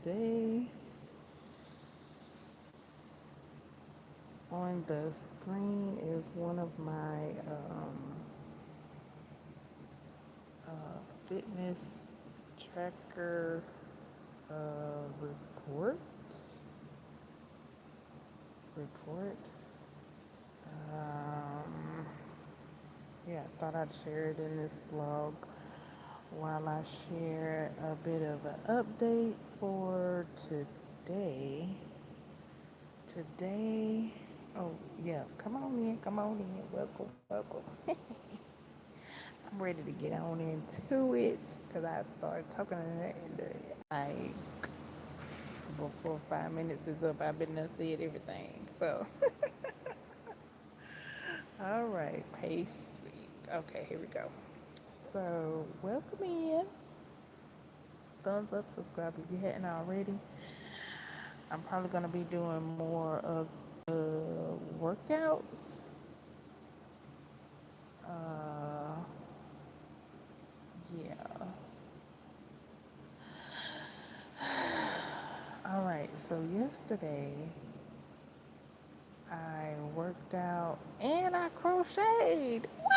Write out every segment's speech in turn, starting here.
today on the screen is one of my fitness tracker reports. Report. Um, yeah, I thought I'd share it in this blog while I share a bit of an update for today. Today, oh yeah, come on in, welcome, welcome. I'm ready to get on into it because I started talking in the like before 5 minutes is up. I've been done said everything. So, all right, pace. Okay, here we go. So, welcome in. Thumbs up, subscribe if you hadn't already. I'm probably gonna be doing more of workouts. Uh, yeah. All right. So yesterday I worked out and I crocheted. What?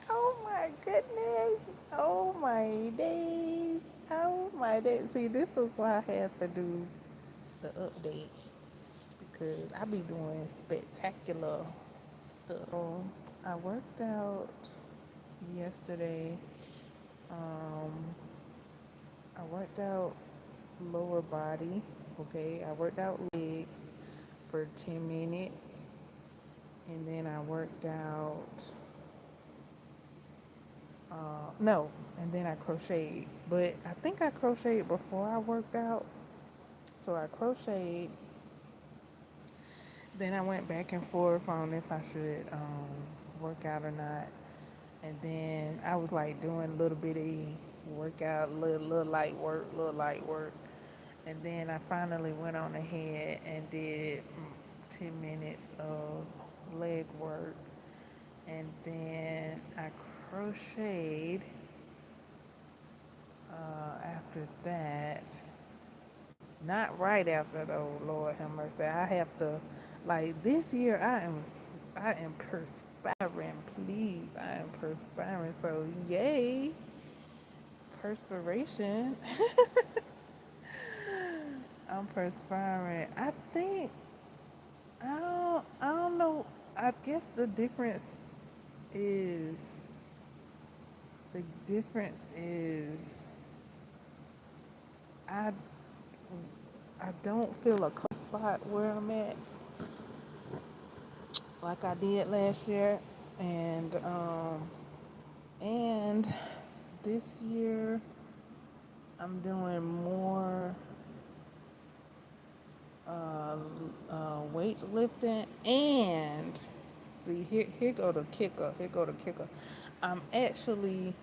Oh my goodness. Oh my days. Oh my days. See, this is why I have to do the update because I be doing spectacular stuff. I worked out yesterday. Um, I worked out lower body. Okay, I worked out legs for 10 minutes, and then I worked out. No, and then I crocheted. But I think I crocheted before I worked out. So I crocheted. Then I went back and forth on if I should work out or not. And then I was like doing a little bitty workout, little light work, little light work. And then I finally went on ahead and did 10 minutes of leg work. And then I crocheted after that. Not right after though, Lord have mercy. I have to, like this year, I am perspiring. Please, I am perspiring. So yay, perspiration. I'm perspiring. I don't know. I guess is the difference is I I don't feel a cold spot where I'm at like I did last year, and and this year I'm doing more uh, weightlifting and see here go the kicker. Here go the kicker. I'm actually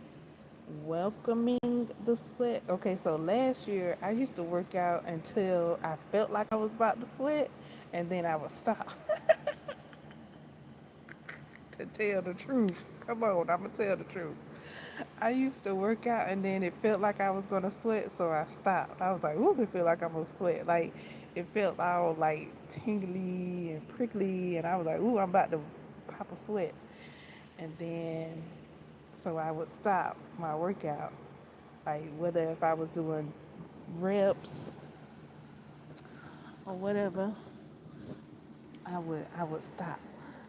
welcoming the sweat. Okay, so last year I used to work out until I felt like I was about to sweat, and then I would stop. To tell the truth, come on, I'm gonna tell the truth. I used to work out and then it felt like I was gonna sweat, so I stopped. I was like, ooh, it feel like I'm gonna sweat. Like it felt all like tingly and prickly, and I was like, ooh, I'm about to pop a sweat. And then, so I would stop my workout, like whether if I was doing reps or whatever, I would stop.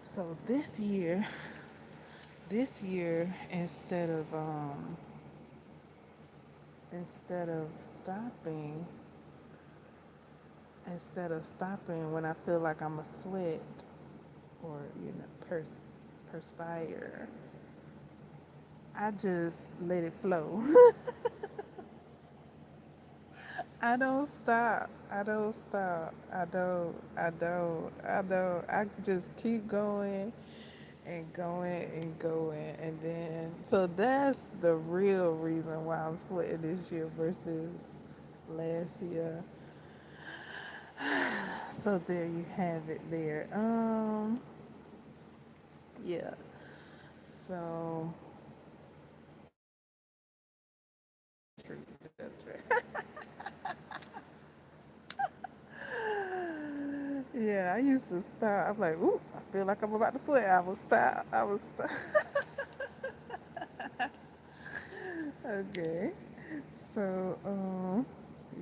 So this year instead of stopping when I feel like I'm a sweat or perspire, I just let it flow. I don't stop. I don't stop. I just keep going and going and going. And then, so that's the real reason why I'm sweating this year versus last year. So there you have it there. Yeah. So, true. That's right. Yeah, I used to stop. I'm like, ooh, I feel like I'm about to sweat. I was stop. I was stop. Okay. So,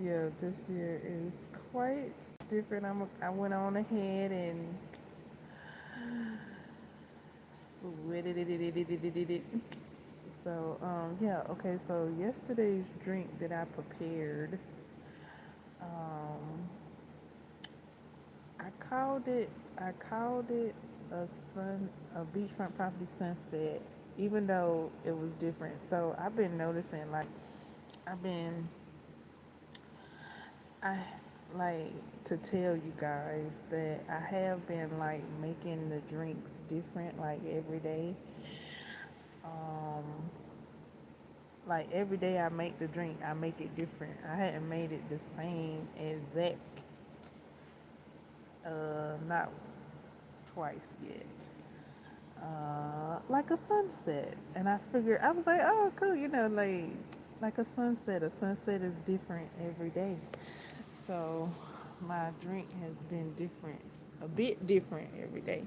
yeah, this year is quite different. I went on ahead and sweated it. So, yeah, okay. So yesterday's drink that I prepared, um, I called it. I called it a beachfront property sunset, even though it was different. So I've been noticing, like, I've been, I like to tell you guys that I have been like making the drinks different, like every day. Um, like every day I make the drink, I make it different. I hadn't made it the same exact, not twice yet. Like a sunset. And I figured I was like, oh, cool, like a sunset. A sunset is different every day. So my drink has been different, a bit different every day.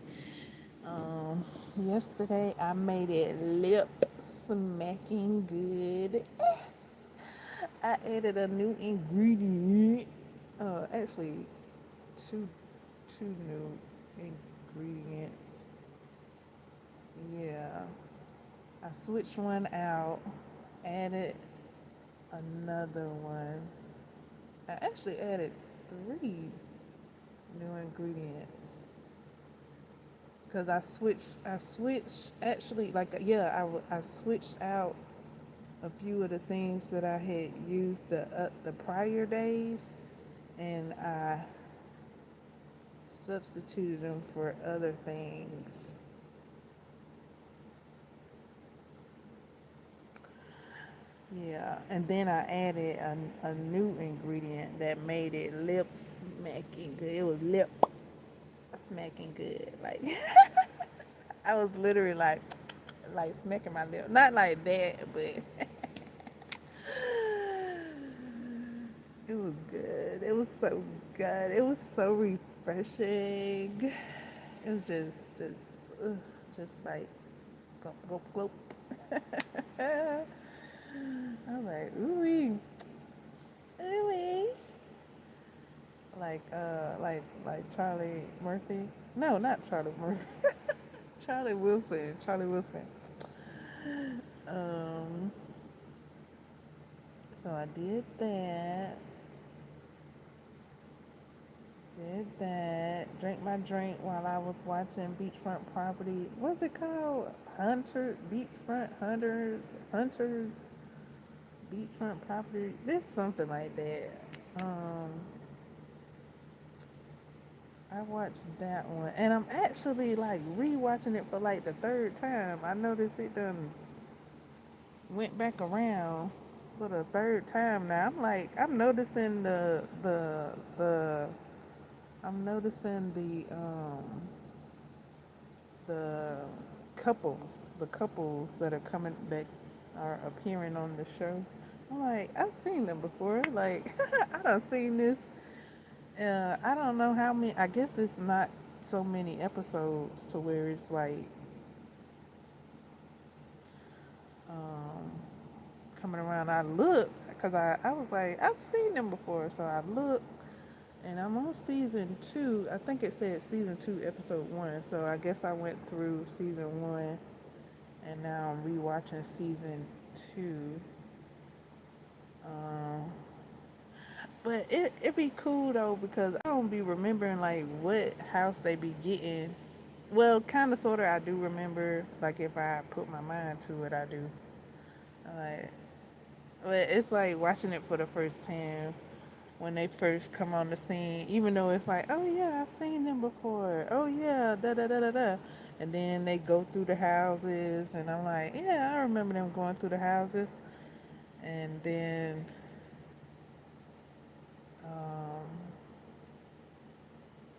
Yesterday I made it lip smacking good. I added a new ingredient. Actually, two two new ingredients. Yeah, I switched one out, added another one. I actually added three new ingredients because I switched actually like yeah I switched out a few of the things that I had used the prior days, and I substituted them for other things. Yeah, and then I added a new ingredient that made it lip smacking good. It was lip smacking good. Like I was literally like smacking my lip. Not like that, but it was good. It was so good. It was so refreshing. It was just like gulp, gulp, gulp. I was like, ooh, ooh, like Charlie Murphy. No, not Charlie Murphy. Charlie Wilson. Charlie Wilson. Um, so I did that. Did that. Drank my drink while I was watching Beachfront Property. What's it called? Beachfront Hunters, Beachfront Property. This something like that. Um, I watched that one, and I'm actually like rewatching it for like the third time. I noticed it done went back around for the third time now. I'm noticing I'm noticing the the couples that are coming that are appearing on the show. I'm like, I've seen them before. Like, I done seen this. I don't know how many. I guess it's not so many episodes to where it's like um, coming around. I look because I was like, I've seen them before, so I look, and I'm on season two. I think it said season two, episode one. So I guess I went through season one, and now I'm rewatching season two. Um, but it be cool though because I don't be remembering like what house they be getting. Well, kind of, sort of, I do remember. Like if I put my mind to it, I do. Like, but it's like watching it for the first time when they first come on the scene. Even though it's like, oh yeah, I've seen them before. Oh yeah, da da da da da. And then they go through the houses, and I'm like, yeah, I remember them going through the houses. And then um,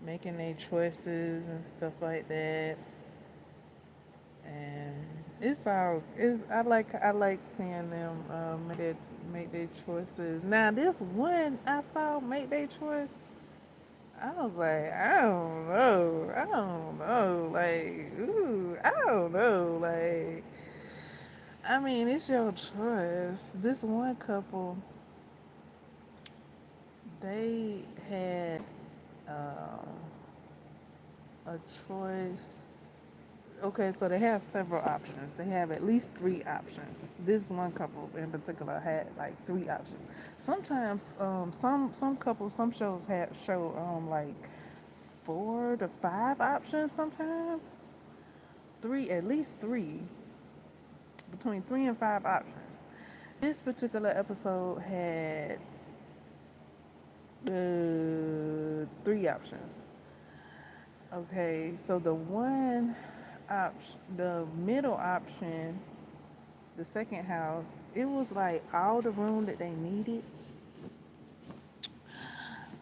making their choices and stuff like that. And I like seeing them make their choices. Now this one I saw make their choice. I was like, I don't know. I don't know. Like, ooh, I don't know. Like, I mean, it's your choice. This one couple, they had um, a choice. Okay, so they have several options. They have at least three options. This one couple in particular had like three options. Sometimes, some couples, some shows have show like 4 to 5 options. Sometimes three, at least three, between 3 and 5 options. This particular episode had 3 options. Okay, so the one option, the middle option, the second house, it was like all the room that they needed.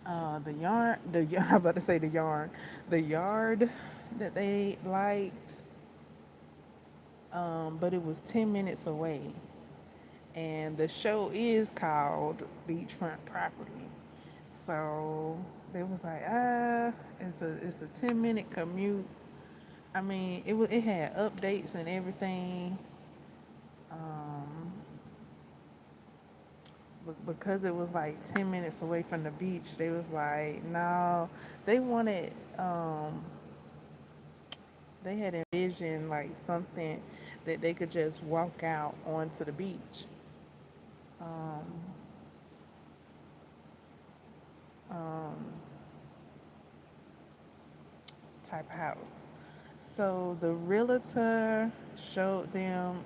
The yarn, I'm about to say the yarn, the yard that they liked, but it was 10 minutes away. And the show is called Beachfront Property. So they was like, it's a 10-minute commute. I mean, it had updates and everything. Um, but because it was like 10 minutes away from the beach, they was like, no, they wanted. They had envisioned like something that they could just walk out onto the beach. Um, um, type house. So the realtor showed them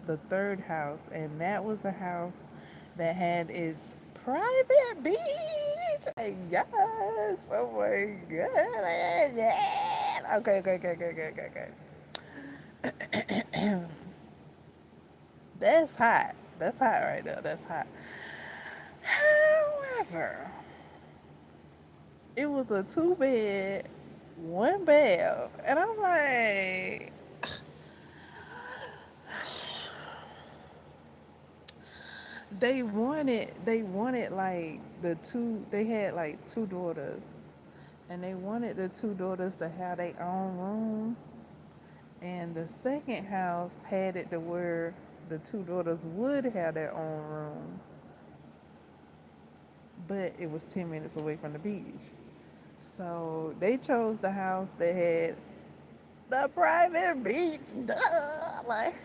the third house, and that was the house that had its private beach. Like, yes, oh my god, yeah. Okay, okay, okay, okay, okay, okay, okay. That's hot. That's hot right there. That's hot. However, it was a 2 bed, 1 bath, and I'm like, they wanted like they had like 2 daughters, and they wanted the 2 daughters to have their own room, and the second house had it to where the 2 daughters would have their own room, but it was 10 minutes away from the beach. So they chose the house that had the private beach. Duh. Like,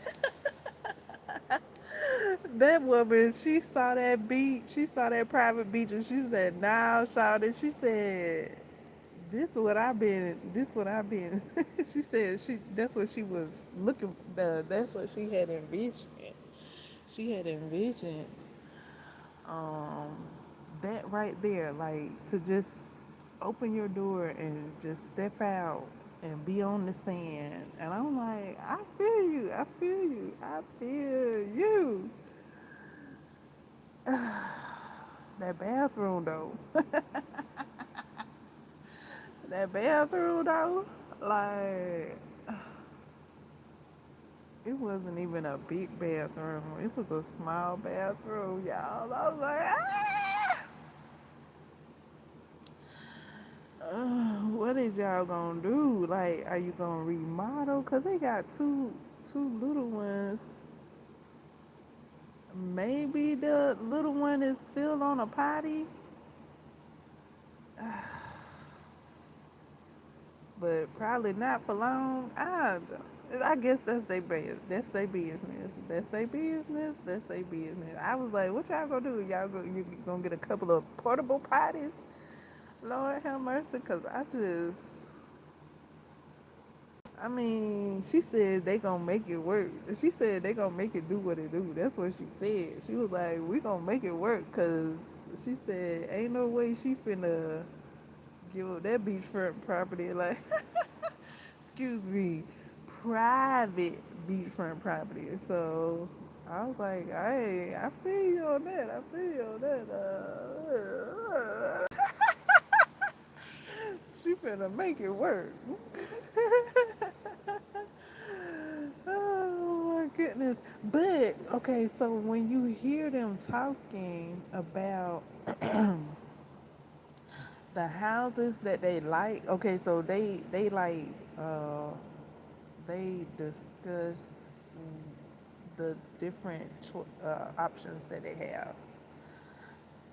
that woman, she saw that beach, she saw that private beach, and she said, "Now, shout it." She said, "This is what I've been. This is what I've been." She said that's what she was looking. That's what she had envisioned. She had envisioned um, that right there, like to just open your door and just step out and be on the sand. And I'm like, I feel you. I feel you. I feel you. That bathroom though. That bathroom though. Like, it wasn't even a big bathroom. It was a small bathroom, y'all. I was like, what is y'all gonna do? Like, are you gonna remodel? Cause they got two little ones. Maybe the little one is still on a potty, but probably not for long. I guess that's their business. That's their business. That's their business. That's their business. I was like, what y'all gonna do? You gonna get a couple of portable potties? Lord have mercy, cause I mean, she said they gonna make it work. She said they gonna make it do what it do. That's what she said. She was like, we gonna make it work, cause she said ain't no way she finna give up that beachfront property. Like, excuse me, private beachfront property. So I was like, hey, I feel you on that. I feel you on that. She finna make it work. Oh my goodness. But okay, so when you hear them talking about the houses that they like. Okay, so they like they discuss the different options that they have,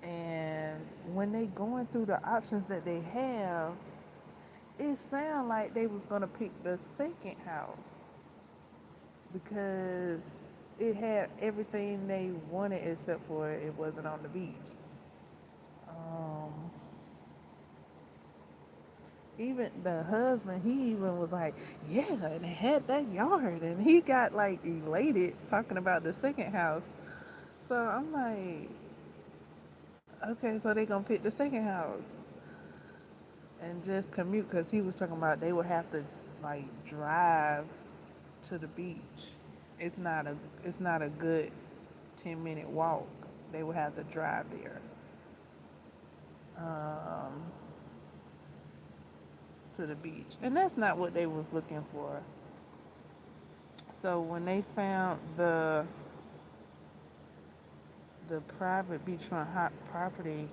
and when they going through the options that they have, it sound like they was gonna pick the second house because it had everything they wanted except for it wasn't on the beach. Um, Even the husband, he even was like, "Yeah," and it had that yard, and he got like elated talking about the second house. So I'm like, okay, so they gonna pick the second house and just commute because he was talking about they would have to like drive to the beach. It's not a it's not a good 10-minute walk. They would have to drive there um, to the beach, and that's not what they was looking for. So when they found the private beachfront hot property,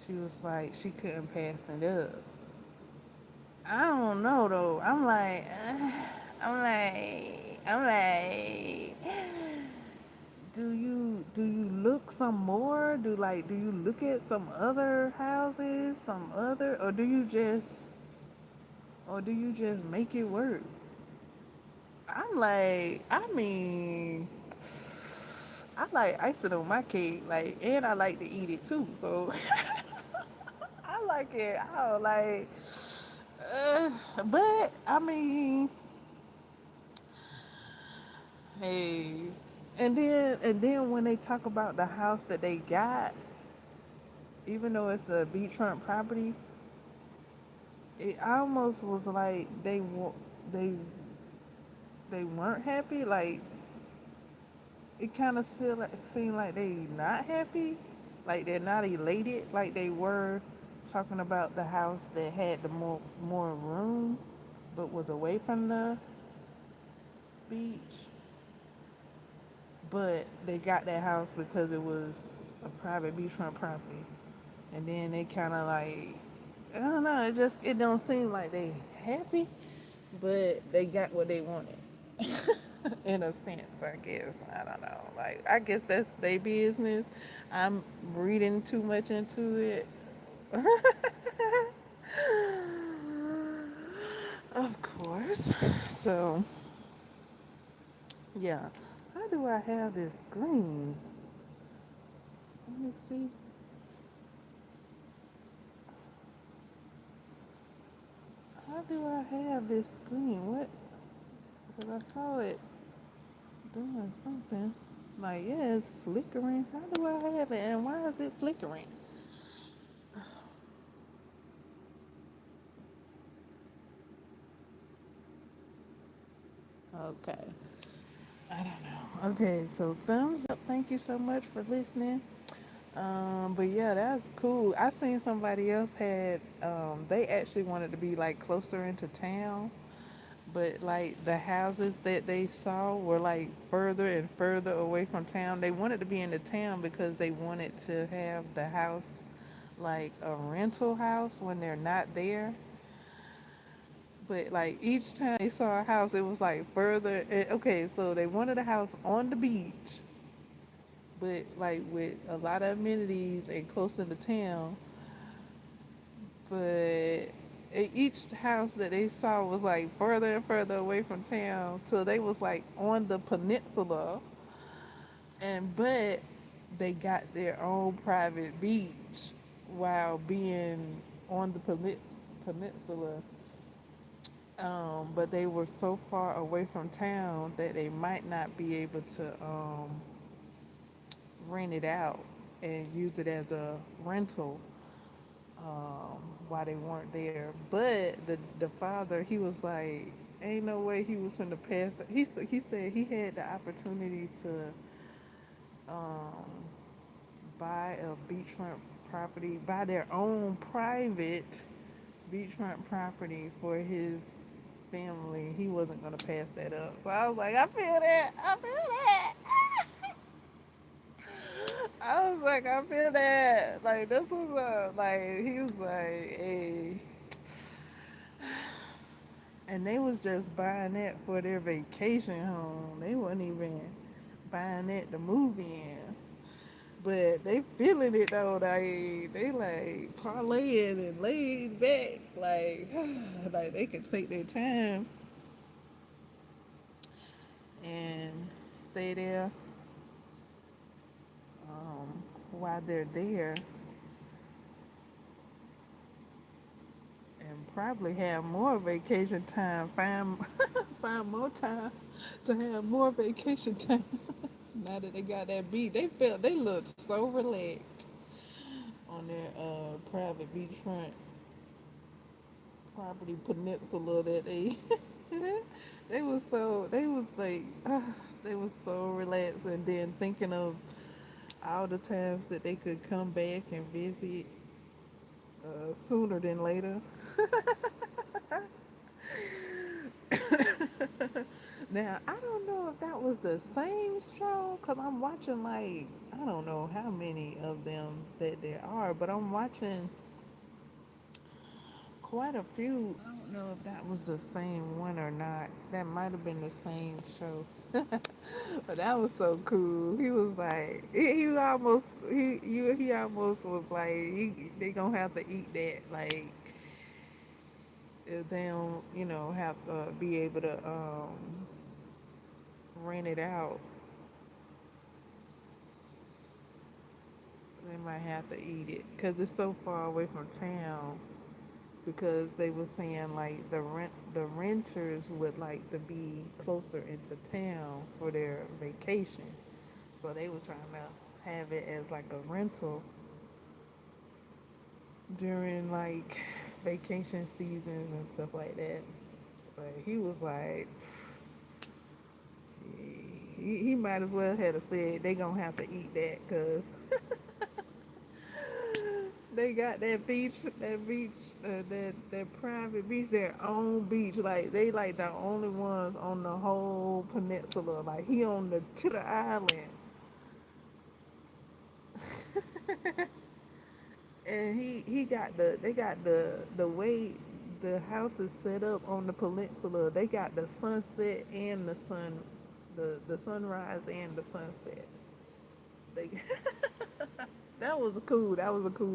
she was like she couldn't pass it up. I don't know though. I'm like, do you look some more? Do you look at some other houses, some other, or do you just make it work? I'm like, I mean, I like icing on my cake, like, and I like to eat it too. So I like it. I don't like, uh, but I mean, hey, and then when they talk about the house that they got, even though it's the beachfront property, it almost was like they they weren't happy. Like it kind of still like, seemed like they not happy, like they're not elated, like they were talking about the house that had the more room, but was away from the beach. But they got that house because it was a private beachfront property, and then they kind of like I don't know. It don't seem like they happy, but they got what they wanted. In a sense, I guess. I don't know. Like, I guess that's their business. I'm reading too much into it. Of course. So, yeah. How do I have this green? Let me see. How do I have this green? What? Because I saw it doing something. Like, yeah, it's flickering. How do I have it? And why is it flickering? Okay. I don't know. Okay, so thumbs up. Thank you so much for listening. But yeah, that's cool. I seen somebody else had they actually wanted to be like closer into town, but like the houses that they saw were like further and further away from town. They wanted to be in the town because they wanted to have the house like a rental house when they're not there. But like each time they saw a house, it was like further. Okay, so they wanted a house on the beach, but like with a lot of amenities and close to the town. But each house that they saw was like further and further away from town till they was like on the peninsula, and but they got their own private beach while being on the peninsula. But they were so far away from town that they might not be able to rent it out and use it as a rental while they weren't there. But the father, he was like, ain't no way he was gonna pass. He said he had the opportunity to um, buy a beachfront property, buy their own private beachfront property for his family. He wasn't gonna pass that up. So I was like, I feel that. I feel that. I was like, I feel that. Like, this was like, he was like, hey. And they was just buying that for their vacation home. They wasn't even buying that to move in. But they feeling it though. They like parlaying and laid back. Like, like they can take their time and stay there while they're there and probably have more vacation time. Find find more time to have more vacation time. Now that they got that beat, they looked so relaxed on their private beachfront property peninsula that they they was like they was so relaxed and then thinking of all the times that they could come back and visit sooner than later. Now I don't know if that was the same show because I'm watching like I don't know how many of them that there are, but I'm watching quite a few. I don't know if that was the same one or not. That might have been the same show. But that was so cool. He was like, he almost was like, they gonna have to eat that. Like, if they don't, have to be able to rent it out, they might have to eat it because it's so far away from town. Because they were saying like the renters would like to be closer into town for their vacation, so they were trying to have it as like a rental during like vacation seasons and stuff like that. But he was like, he might as well have said they gonna have to eat that because they got that private beach, their own beach. Like they like the only ones on the whole peninsula. Like he on the to the island, and he got they got the way the house is set up on the peninsula. They got the sunset and the sunrise and the sunset. They that was a cool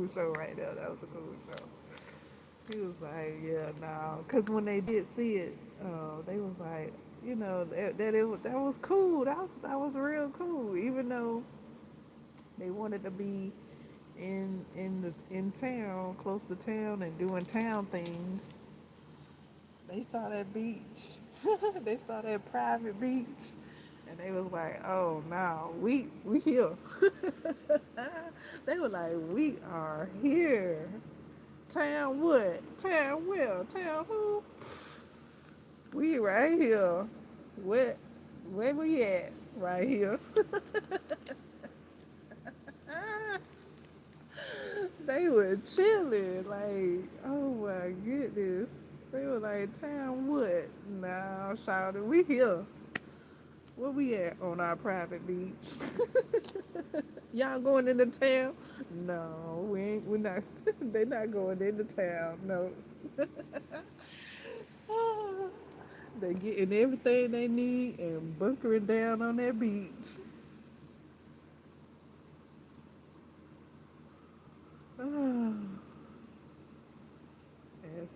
show right there. That was a cool show. He was like, yeah, no, because when they did see it, they was like, that was cool. That was real cool. Even though they wanted to be in town, close to town, and doing town things, they saw that beach. They saw that private beach, and they was like, oh no, we here. They were like, we are here. Town what? Town where? Town who? We right here. What? Where we at? Right here. They were chilling. Like, oh my goodness. They were like, town what? Nah, shouted, we here. Where we at on our private beach? Y'all going into town? No, we ain't. We're not. They not going into town. No. They getting everything they need and bunkering down on that beach. And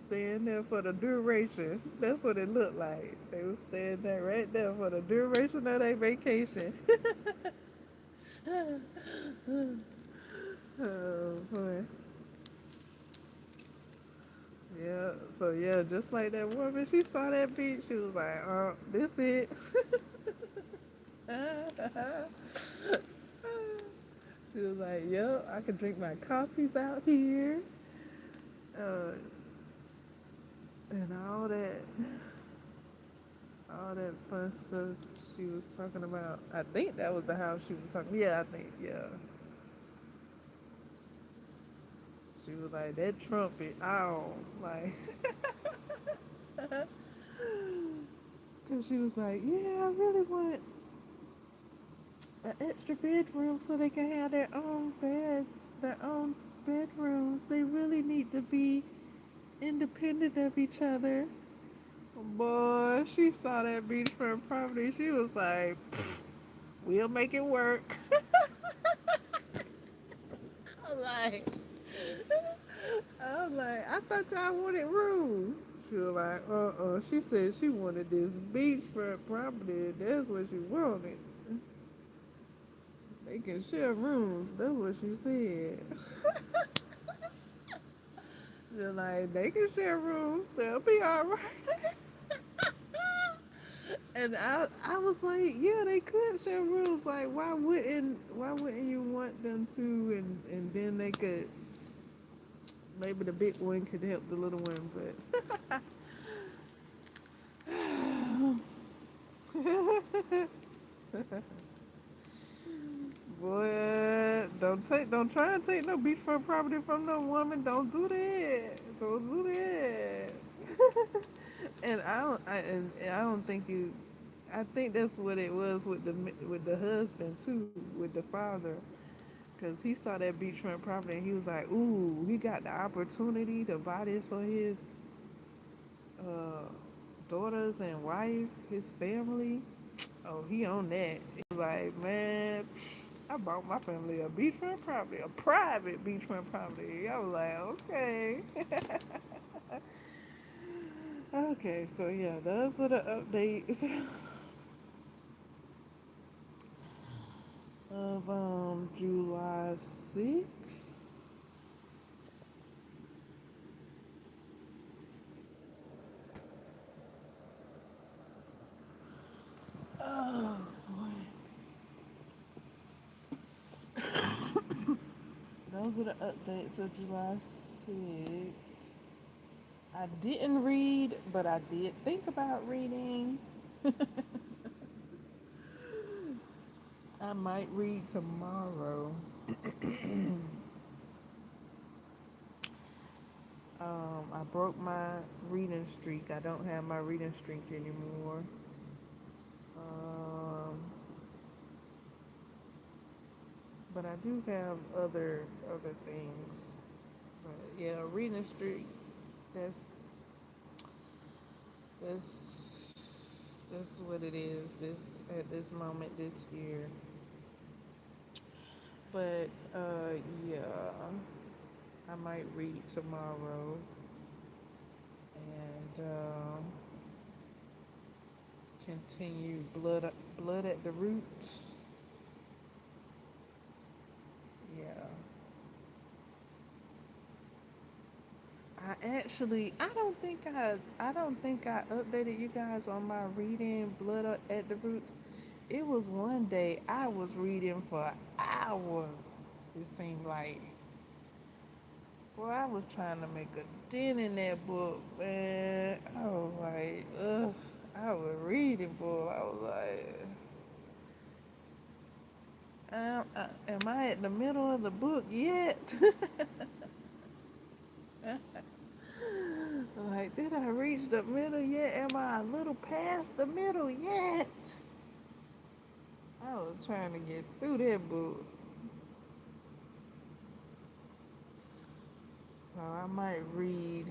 staying there for the duration. That's what it looked like. They was staying there right there for the duration of their vacation. Oh boy. Yeah. So yeah, just like that woman, she saw that beach. She was like, this it." She was like, "Yep, I can drink my coffees out here, uh, and all that fun stuff." She was talking about. I think that was the house she was talking. Yeah, I think yeah. She was like that trumpet. Oh, like, cause she was like, "Yeah, I really want an extra bedroom so they can have their own bed, their own bedrooms. They really need to be independent of each other. Boy, she saw that beachfront property. She was like, "We'll make it work." I'm like, I thought y'all wanted room. She was like, She said she wanted this beachfront property. That's what she wanted. They can share rooms. That's what she said. They're like, they can share rooms. They'll be all right. And I was like, yeah, they could share rooms. Like, why wouldn't you want them to? And then they could, maybe the big one could help the little one, but boy, don't try and take no beachfront property from no woman. Don't do that. Don't do that. And I don't think you. I think that's what it was with the husband too, with the father, because he saw that beachfront property and he was like, "Ooh, he got the opportunity to buy this for his uh, daughters and wife, his family. Oh, he on that." He was like, "Man, I bought my family a beachfront property, a private beachfront property." I was like, "Okay." Okay, so yeah, those are the updates of July 6th. Oh boy. Those are the updates of July 6th. I didn't read, but I did think about reading. I might read tomorrow. I broke my reading streak. I don't have my reading streak anymore. Um, but I do have other things. But yeah, reading streak. That's that's that's what it is. This at this moment this year. But yeah, I might read tomorrow and continue blood at the roots. Yeah. I don't think I updated you guys on my reading at the roots. It was one day I was reading for hours. It seemed like, boy, I was trying to make a dent in that book, man. I was like, ugh. I was reading, boy. I was like, am I at the middle of the book yet? Like, did I reach the middle yet? Am I a little past the middle yet? I was trying to get through that book. So I might read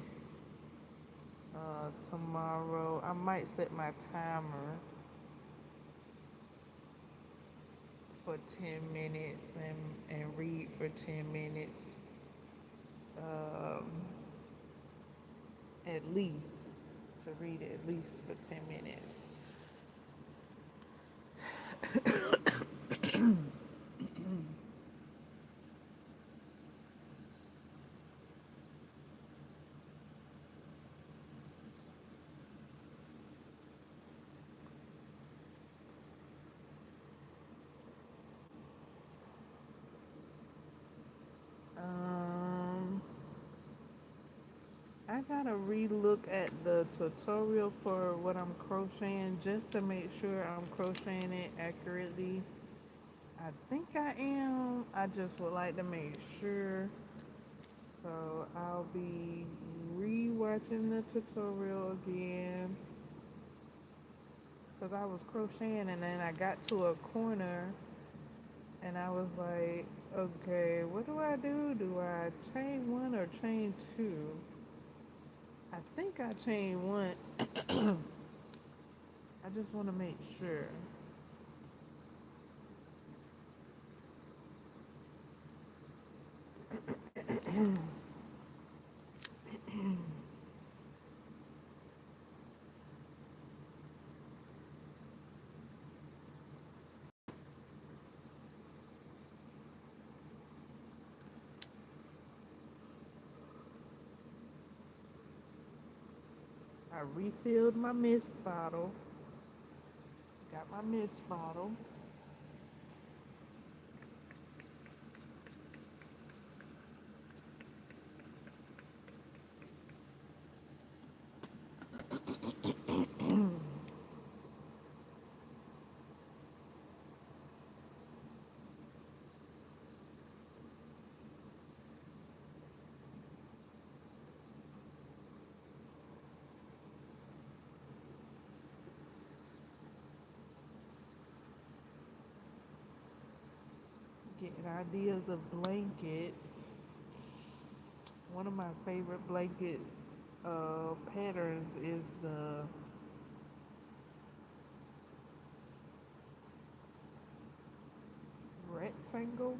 tomorrow. I might set my timer for 10 minutes and read for 10 minutes um, at least, to read at least for 10 minutes. Um, I gotta re-look at the tutorial for what I'm crocheting just to make sure I'm crocheting it accurately. I think I am. I just would like to make sure. So I'll be re-watching the tutorial again because I was crocheting and then I got to a corner And I was like, okay, what do I do? Do I chain one or chain two? I think I chain one. I just want to make sure. I refilled my mist bottle. Got my mist bottle. Getting ideas of blankets. One of my favorite blankets patterns is the rectangle.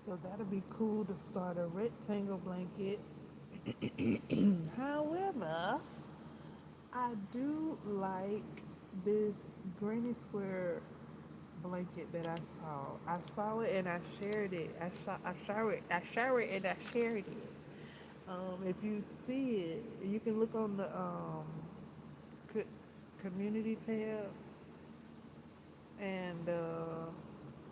So that'll be cool to start a rectangle blanket. However, I do like this granny square blanket that I saw. I saw it and I shared it. I saw it and I shared it. If you see it, you can look on the co- community tab and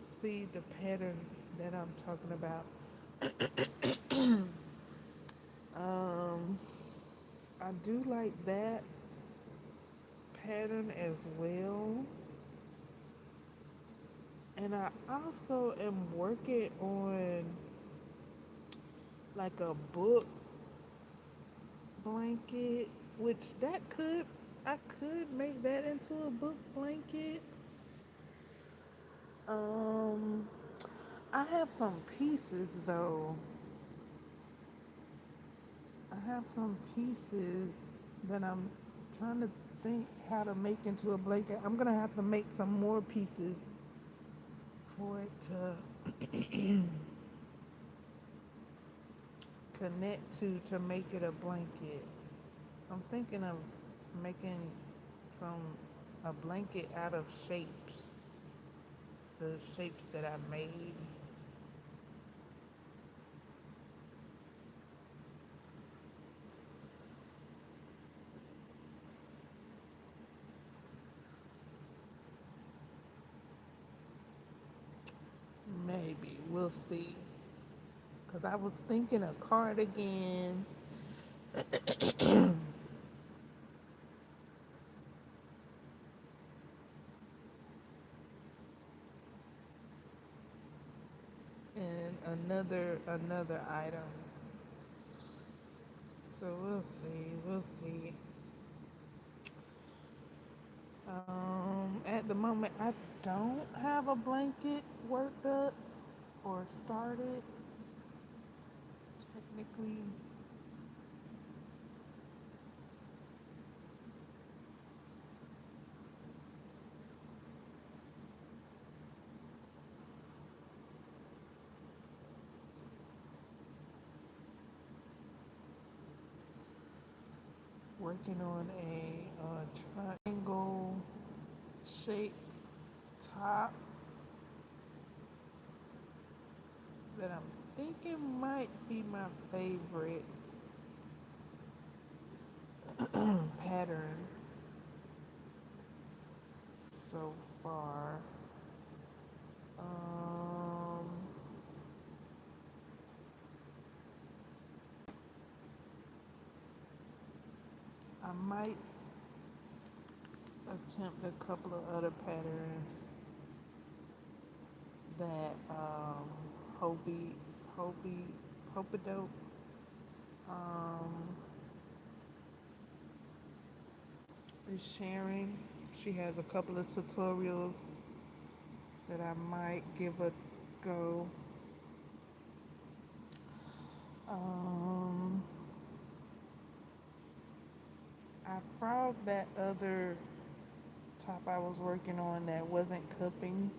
see the pattern that I'm talking about. Um, I do like that pattern as well. And I also am working on like a book blanket, which I could make that into a book blanket. Um, I have some pieces though. I have some pieces that I'm trying to think how to make into a blanket. I'm gonna have to make some more pieces for it to connect to make it a blanket. I'm thinking of making some a blanket out of shapes, the shapes that I made. Maybe we'll see. Cause I was thinking a cardigan and another item. So we'll see. We'll see. At the moment, I don't have a blanket worked up or started. Technically, working on a triangle shaped top that I'm thinking might be my favorite pattern so far. Um, I might attempt a couple of other patterns that Hobie, Hobie, Hopidope um, is sharing. She has a couple of tutorials that I might give a go. Um, I frog that other top I was working on that wasn't cupping.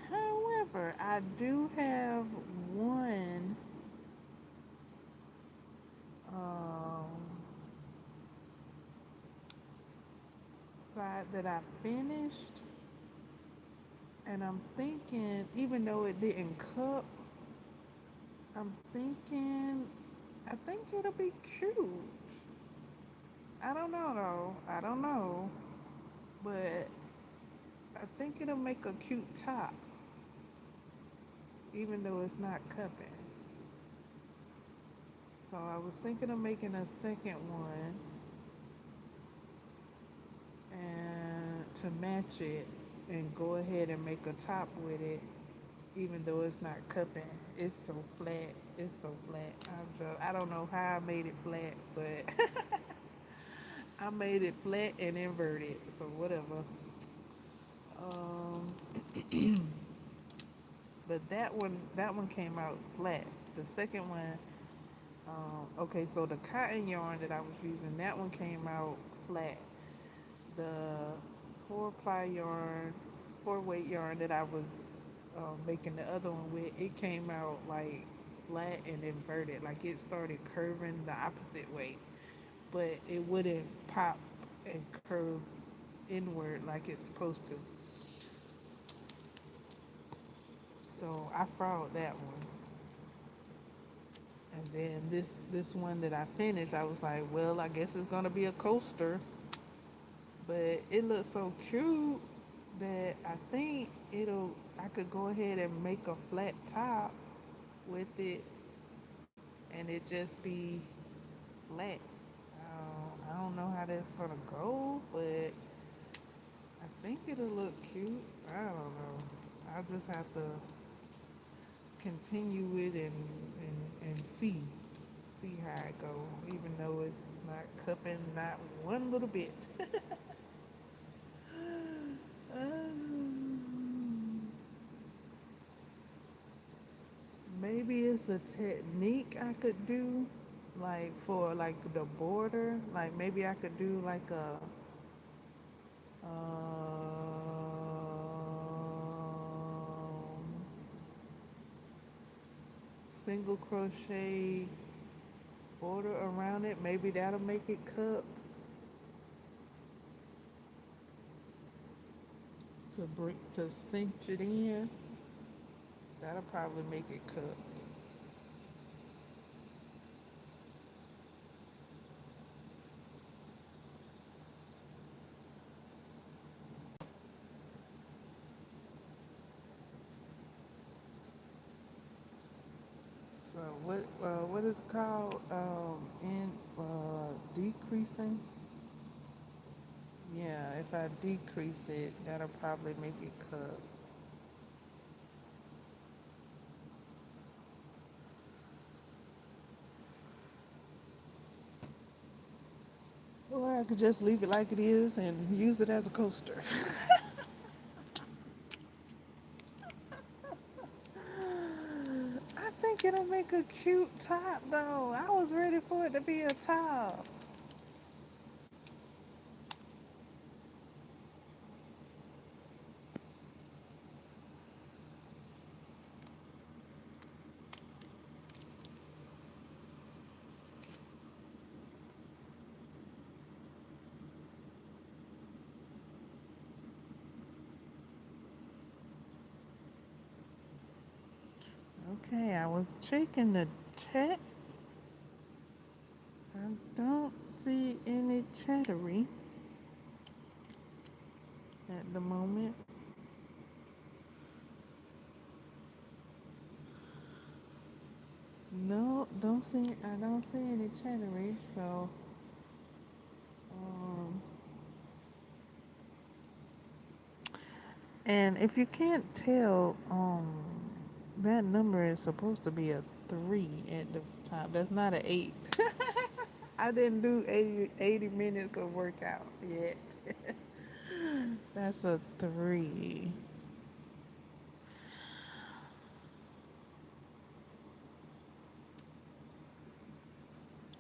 However, I do have one um, side that I finished, and I'm thinking, even though it didn't cup, I'm thinking, I think it'll be cute. I don't know though. I don't know, but I think it'll make a cute top, even though it's not cupping. So I was thinking of making a second one and to match it and go ahead and make a top with it, even though it's not cupping. It's so flat. It's so flat. I don't know how I made it flat, but I made it flat and inverted. So whatever. Um, but that one came out flat. The second one, okay, so the cotton yarn that I was using, that one came out flat. The 4 ply yarn, 4 weight yarn that I was making the other one with, it came out like flat and inverted. Like it started curving the opposite way, but it wouldn't pop and curve inward like it's supposed to. So I followed that one. And then this one that I finished, I was like, well, I guess it's gonna be a coaster. But it looks so cute that I think I could go ahead and make a flat top with it and it just be flat. I don't know how that's gonna go, but I think it'll look cute. I don't know. I'll just have to continue it and see how it go, even though it's not cupping not one little bit. Maybe it's a technique I could do, like for like the border. Like maybe I could do like a single crochet border around it. Maybe that'll make it cup to cinch it in. That'll probably make it cup. So what is it called? In decreasing. Yeah, if I decrease it, that'll probably make it cup. Or I could just leave it like it is and use it as a coaster. I think it'll make a cute top though. I was ready for it to be a top. Okay, I was checking the chat. I don't see any chattery at the moment. No, don't see. I don't see any chattery. So And if you can't tell, that number is supposed to be a 3 at the top. That's not an 8. I didn't do 80 minutes of workout yet. That's a 3.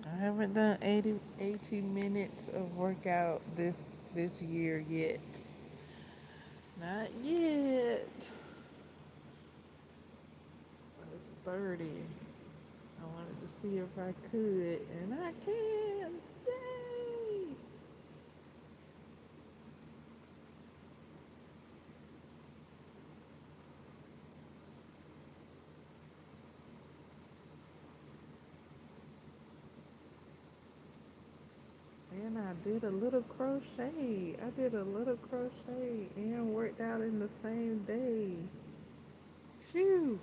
I haven't done 80 minutes of workout this year yet. Not yet. It's 30. I wanted to see if I could, and I can. Yay! And I did a little crochet. I did a little crochet and worked out in the same day. Phew.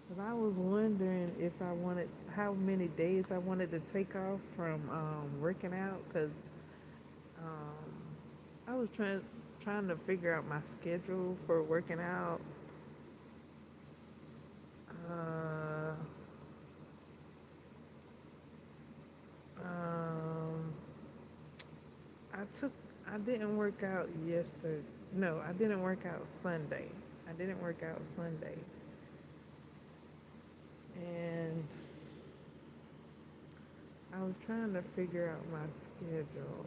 'Cause I was wondering if I wanted, how many days I wanted to take off from working out. Cause um, I was trying to figure out my schedule for working out. Uh, um, I took. I didn't work out yesterday. No, I didn't work out Sunday. I didn't work out Sunday, and I was trying to figure out my schedule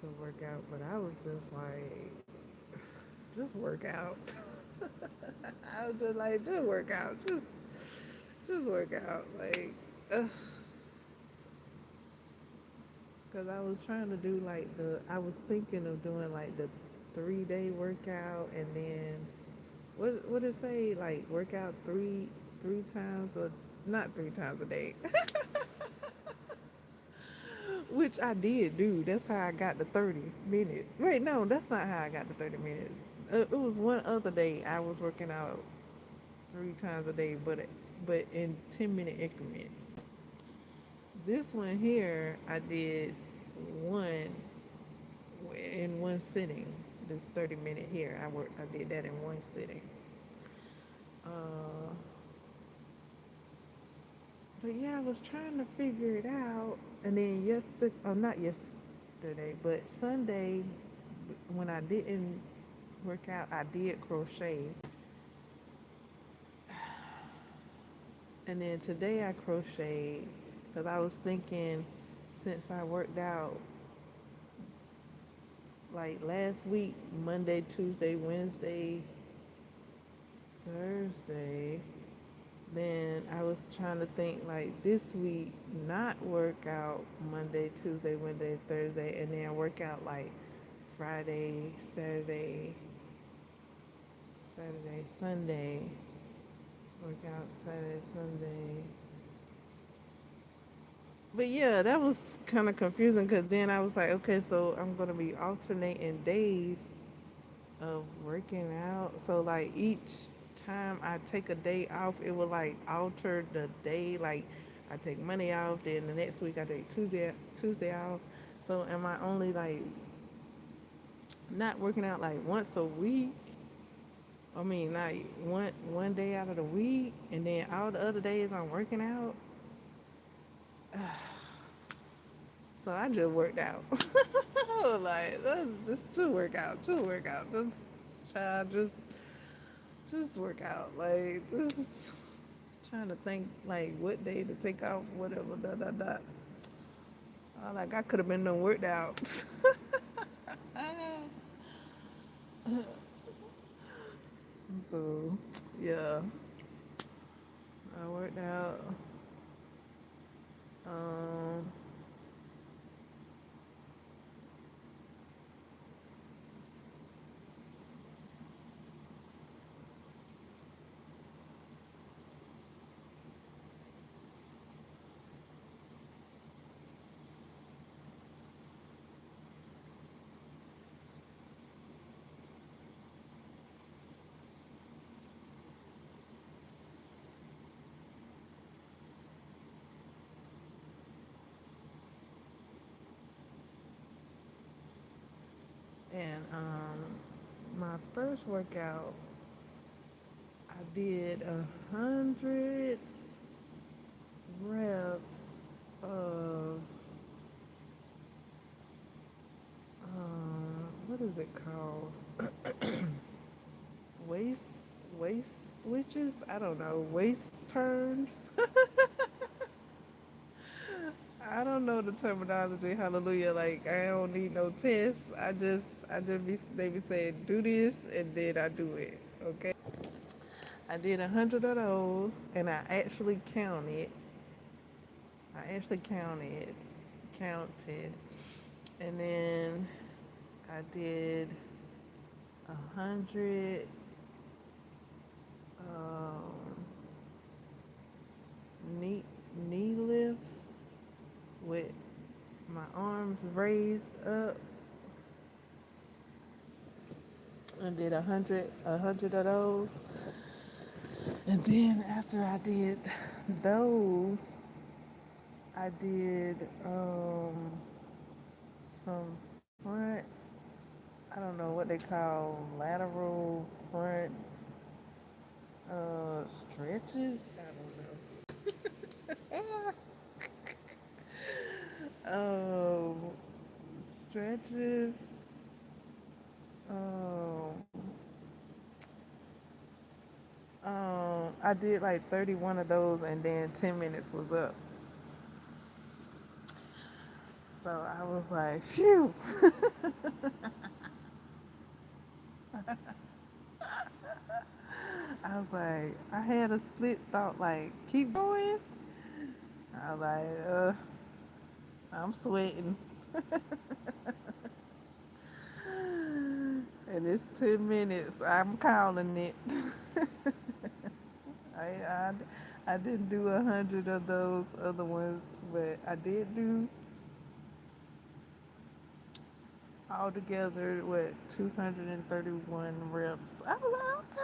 to work out, but I was just like, just work out. I was just like, just work out, just work out, like, cause I was trying to do like I was thinking of doing like the 3 day workout, and then what it say, like work out three times, or not 3 times a day, which I did do. That's how I got the 30 minutes. Wait, no, that's not how I got the 30 minutes. It was one other day I was working out 3 times a day, but in 10-minute increments. This one here, I did one in one sitting. This 30 minute here, I did that in one sitting. Uh, but yeah, I was trying to figure it out, and then yesterday, oh not yesterday, but Sunday, when I didn't work out, I did crochet, and then today I crocheted because I was thinking, since I worked out like last week, Monday, Tuesday, Wednesday, Thursday, then I was trying to think like this week, not work out Monday, Tuesday, Wednesday, Thursday, and then work out like Friday, Saturday, Sunday, work out Saturday, Sunday. But yeah, that was kind of confusing because then I was like, okay, so I'm going to be alternating days of working out. So like each time I take a day off, it will like alter the day. Like I take Monday off, then the next week I take Tuesday off. So am I only like not working out like once a week? I mean, like one day out of the week, and then all the other days I'm working out. So I just worked out. I was like, let's just work out, just child, just work out. Like just trying to think like what day to take off, whatever, da da da. Like I could have been done worked out. So yeah, I worked out. Um, And my first workout, I did 100 reps of what is it called? Waist waist switches? I don't know. Waist turns. I don't know the terminology. Hallelujah. Like I don't need no test. I just be they be saying do this and then I do it. Okay. I did 100 of those and I actually counted. I actually counted, and then I did 100 um, knee knee lifts with my arms raised up. I did a hundred of those, and then after I did those, I did some front. I don't know what they call lateral front stretches. I don't know. Stretches. Um, I did like 31 of those, and then 10 minutes was up. So I was like, phew. I was like, I had a split thought, like, keep going. I was like, I'm sweating, and it's 10 minutes. I'm calling it. I, I, I didn't do 100 of those other ones, but I did do altogether, what, 231 reps. I was like,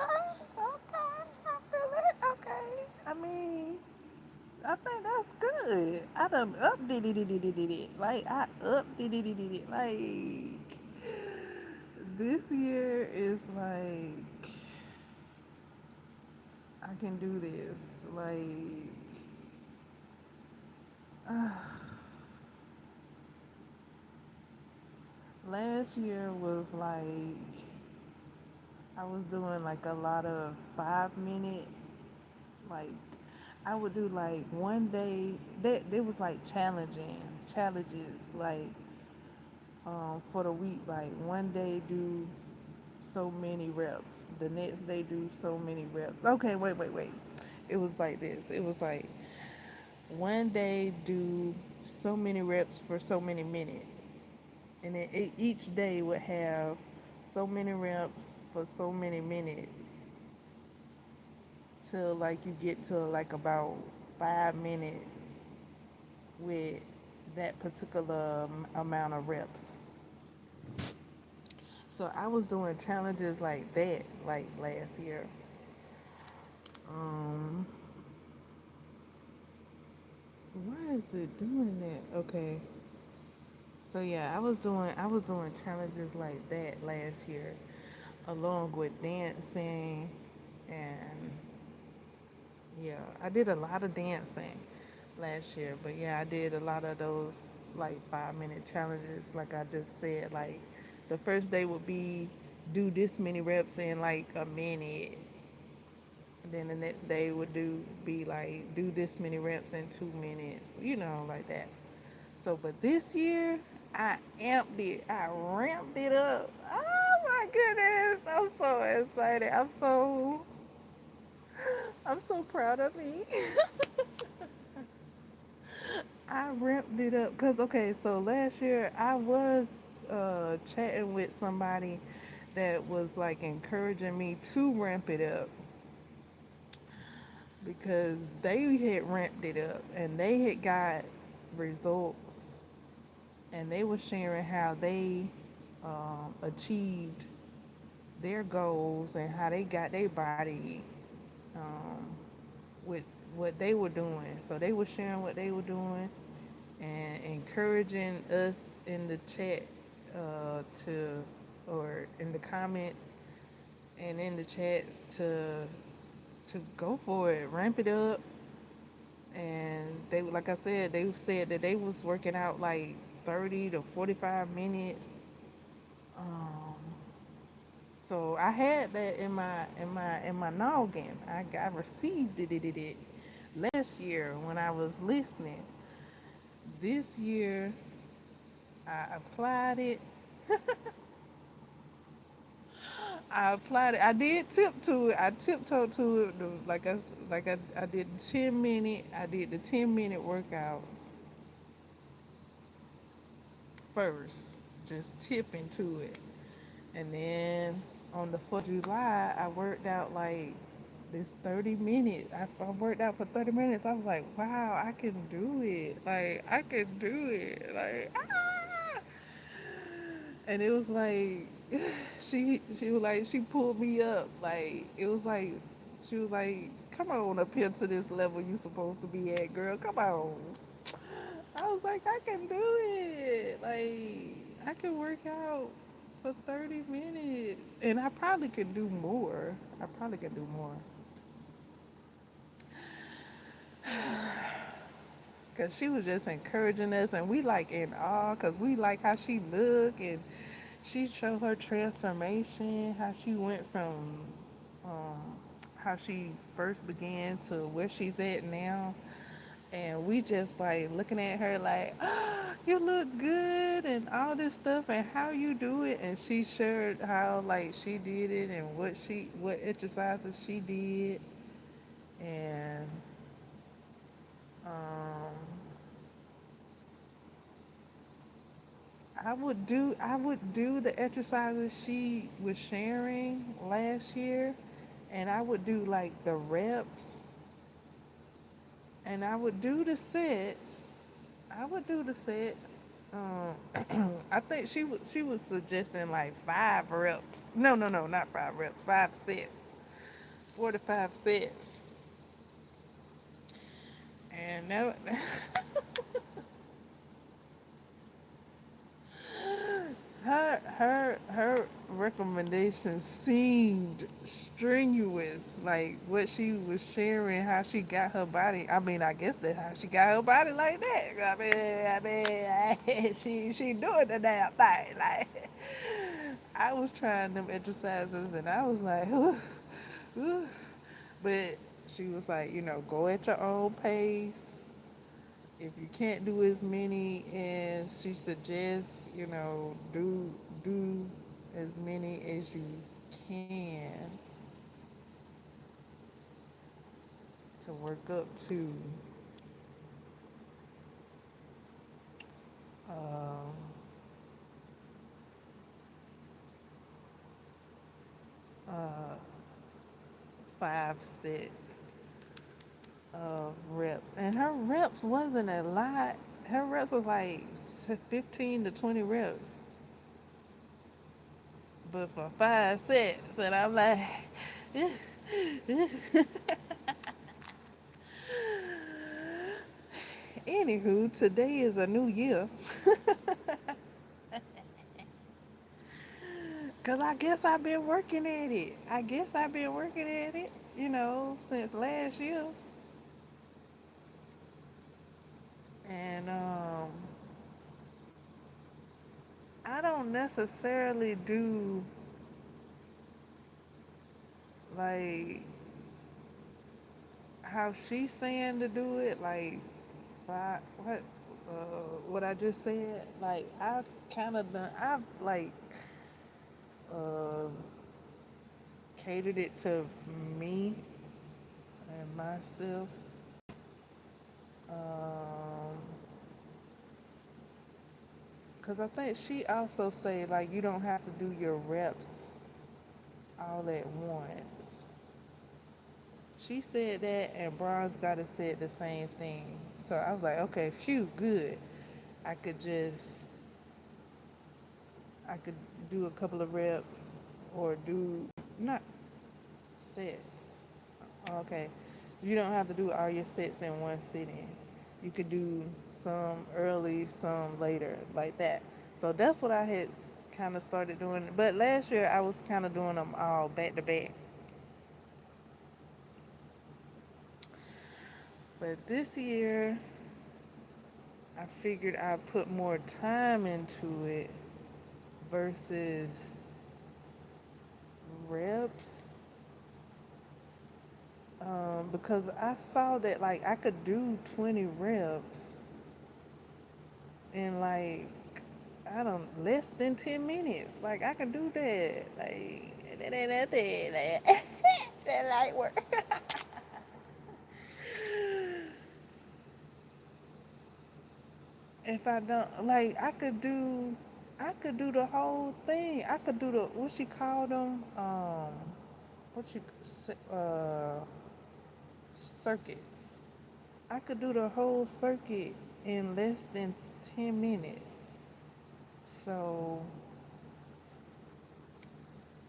okay, I feel it, okay. I mean, I think that's good. I done up did it. Like, I up did it. Like, this year is like, I can do this. Like, last year was like, I was doing like a lot of 5 minute, like, I would do like one day, that there was like challenges, like, for the week, like one day do so many reps, the next day do so many reps. Okay, wait. It was like this. It was like one day do so many reps for so many minutes, and then each day would have so many reps for so many minutes till like you get to like about 5 minutes with that particular amount of reps. So I was doing challenges like that like last year. Um, why is it doing that? Okay. So yeah, I was doing challenges like that last year, along with dancing, and yeah, I did a lot of dancing last year. But yeah, I did a lot of those like 5 minute challenges, like I just said. Like the first day would be do this many reps in like a minute. And then the next day would be like do this many reps in 2 minutes, like that. So, but this year I amped it. I ramped it up. Oh my goodness! I'm so excited. I'm so proud of me. I ramped it up because okay, so last year I was chatting with somebody that was like encouraging me to ramp it up because they had ramped it up and they had got results, and they were sharing how they achieved their goals and how they got their body um, with what they were doing. So they were sharing what they were doing and encouraging us in the chat to or in the comments and in the chats to go for it, ramp it up. And they, like I said that they was working out like 30 to 45 minutes. Um, so I had that in my noggin. I received it last year when I was listening. This year I applied it. I applied it. I did tip to it. I tiptoed to it. I did 10 minute. I did the 10-minute workouts first, just tipping to it, and then on the 4th of July, I worked out like this 30 minutes. I worked out for 30 minutes. I was like, wow, I can do it. Like I can do it. Like ah! And it was like she was like she pulled me up. Like it was like she was like, come on up here to this level you supposed to be at, girl. Come on. I was like, I can do it. Like I can work out for 30 minutes. And I probably could do more. I probably could do more. Cause she was just encouraging us, and we like in awe, cause we like how she look, and she showed her transformation, how she went from um, how she first began to where she's at now, and we just like looking at her like, oh, you look good, and all this stuff, and how you do it, and she shared how like she did it, and what exercises she did, and um, I would do the exercises she was sharing last year, and I would do like the reps, and I would do the sets. I would do the sets. I think she was suggesting like 5 reps. No, no, no, not 5 reps. 5 sets. 4 to 5 sets. And that her recommendations seemed strenuous, like what she was sharing, how she got her body. I mean, I guess that's how she got her body like that. I mean, she doing the damn thing. Like I was trying them exercises, and I was like, ooh. But she was like, go at your own pace. If you can't do as many as she suggests, do as many as you can to work up to um, 5 sets of reps. And her reps wasn't a lot. Her reps was like 15 to 20 reps, but for 5 sets, and I'm like, anywho, today is a new year. Cause I guess I've been working at it. Since last year. And I don't necessarily do like how she's saying to do it. Like what I just said. Like I've kind of done. I've like uh, catered it to me and myself. Um, Cause I think she also say like you don't have to do your reps all at once. She said that, and Bronze got to said the same thing. So I was like, okay, phew, good. I could just I could do a couple of reps, or do not sets. Okay, you don't have to do all your sets in one sitting. You could do some early, some later, like that. So that's what I had kind of started doing it. But last year I was kind of doing them all back to back. But this year I figured I'd put more time into it versus reps. Because I saw that like I could do 20 reps in like I don't less than 10 minutes. Like I can do that. Like that ain't nothing. Like, that light work. If I don't like, I could do the whole thing. I could do the what she called them, what you circuits. I could do the whole circuit in less than 10 minutes. So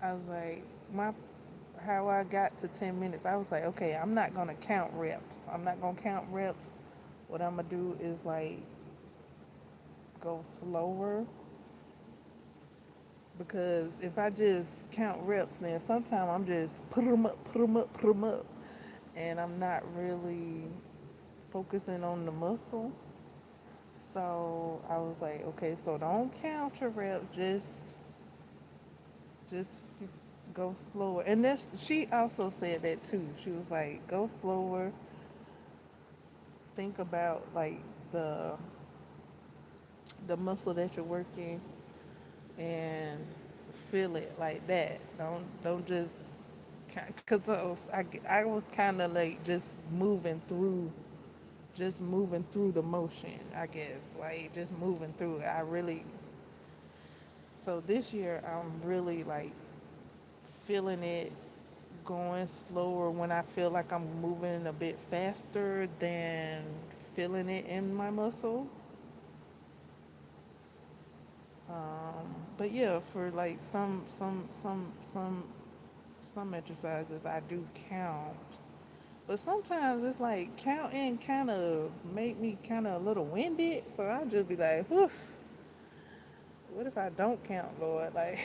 I was like, my how I got to 10 minutes. I was like, okay, I'm not gonna count reps. I'm not gonna count reps. What I'm gonna do is like go slower because if I just count reps, then sometimes I'm just put them up, put them up, put them up, and I'm not really focusing on the muscle. So I was like, okay, so don't count your reps, just go slower. And that's she also said that too. She was like, go slower. Think about like the the muscle that you're working and feel it like that. Don't just because I was kind of like just moving through the motion. I guess like just moving through it. I really so this year I'm really like feeling it going slower when I feel like I'm moving a bit faster than feeling it in my muscle. But yeah, for like some exercises I do count. But sometimes it's like counting kind of make me kind of a little winded. So I'll just be like, whew, what if I don't count, Lord? Like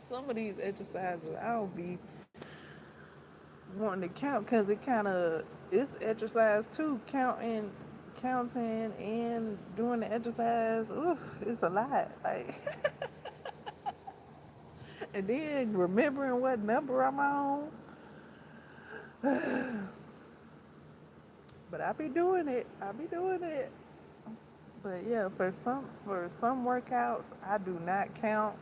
some of these exercises I'll be wanting to count because it kind of, it's exercise too. Counting and doing the exercise, oof, it's a lot. Like, and then remembering what number I'm on. But I be doing it. I be doing it. But yeah, for some workouts, I do not count.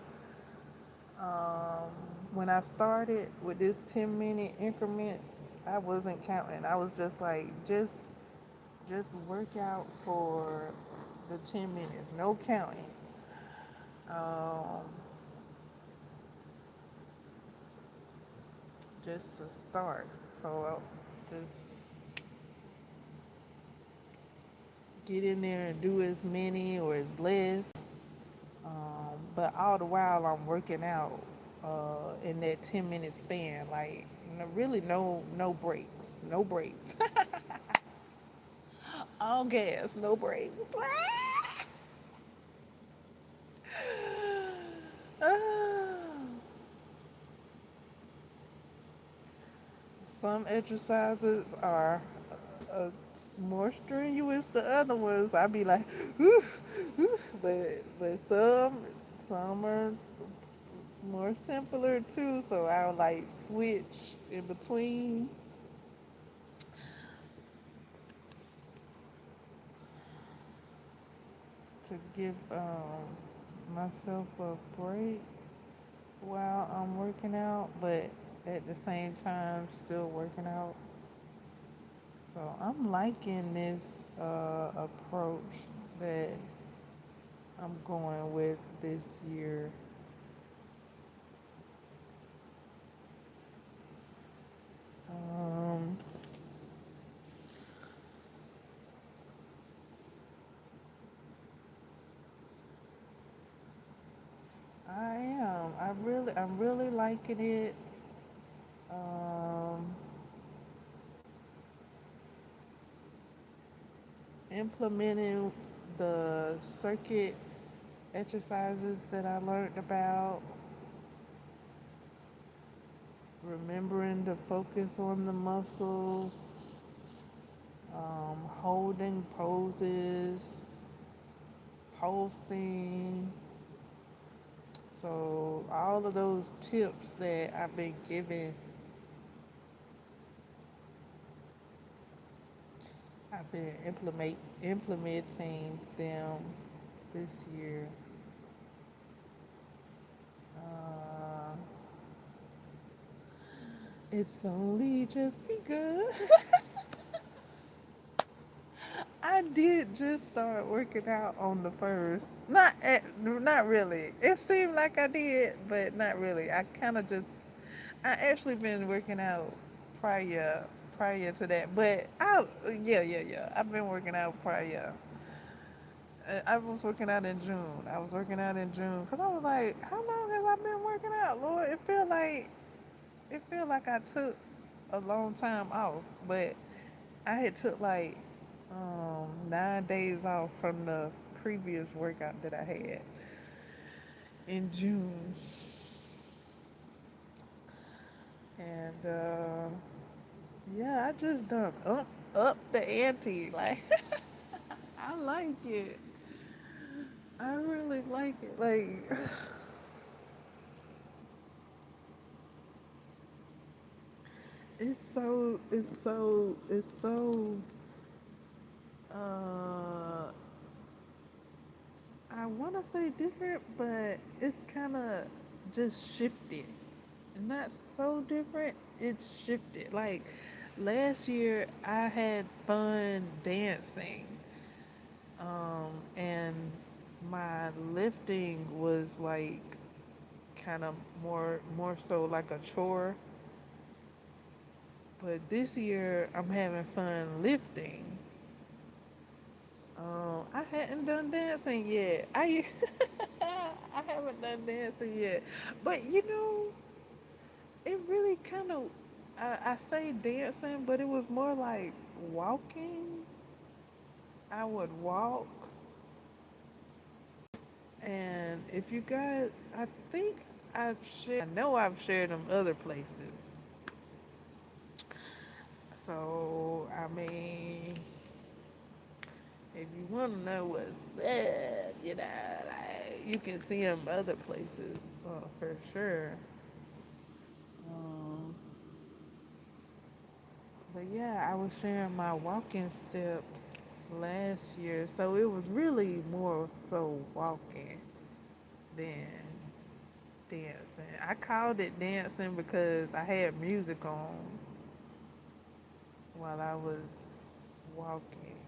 Um, when I started with this 10-minute increments, I wasn't counting. I was just like, just work out for the 10 minutes, no counting. Um, just to start. So just get in there and do as many or as less. But all the while I'm working out in that 10-minute span, like really no breaks, no breaks, all gas, no breaks. Some exercises are uh, more strenuous than other ones. I be like, whew, whew. But some are more simpler too. So I'll like switch in between to give myself a break while I'm working out, but at the same time still working out. So I'm liking this approach that I'm going with this year. Um, I am. I'm really liking it. Um, implementing the circuit exercises that I learned about, remembering to focus on the muscles, holding poses, pulsing. So all of those tips that I've been given, I've been implementing them this year. Uh, it's only just begun. I did just start working out on the first. Not really. It seemed like I did, but not really. I actually been working out prior prior to that, but yeah. I've been working out prior. I was working out in June. I was working out in June because I was like, how long has I been working out, Lord? It feel like I took a long time off, but I had took like 9 days off from the previous workout that I had in June, and yeah, I just done up the ante. Like I like it. I really like it. Like it's so. Uh, I want to say different, but it's kind of just shifted. Not so different. It's shifted. Like last year, I had fun dancing, and my lifting was like kind of more so like a chore. But this year, I'm having fun lifting. I hadn't done dancing yet. I haven't done dancing yet, but it really kind of. I say dancing, but it was more like walking. I would walk, and if you guys, I think I've shared. I know I've shared them other places. So I mean, if you want to know what's up, like you can see them other places for sure. Um, but yeah, I was sharing my walking steps last year, so it was really more so walking than dancing. I called it dancing because I had music on while I was walking.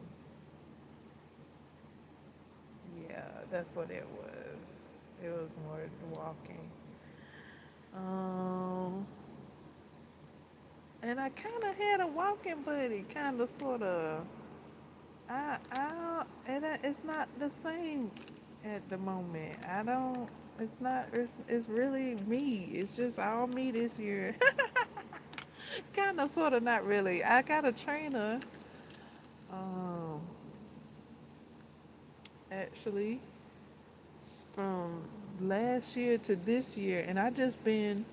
Yeah, that's what it was. It was more walking. Um, and I kind of had a walking buddy, kind of, sort of. It's not the same at the moment. I don't. It's not. It's really me. It's just all me this year. Kind of, sort of, not really. I got a trainer, um, actually, from last year to this year, and I just been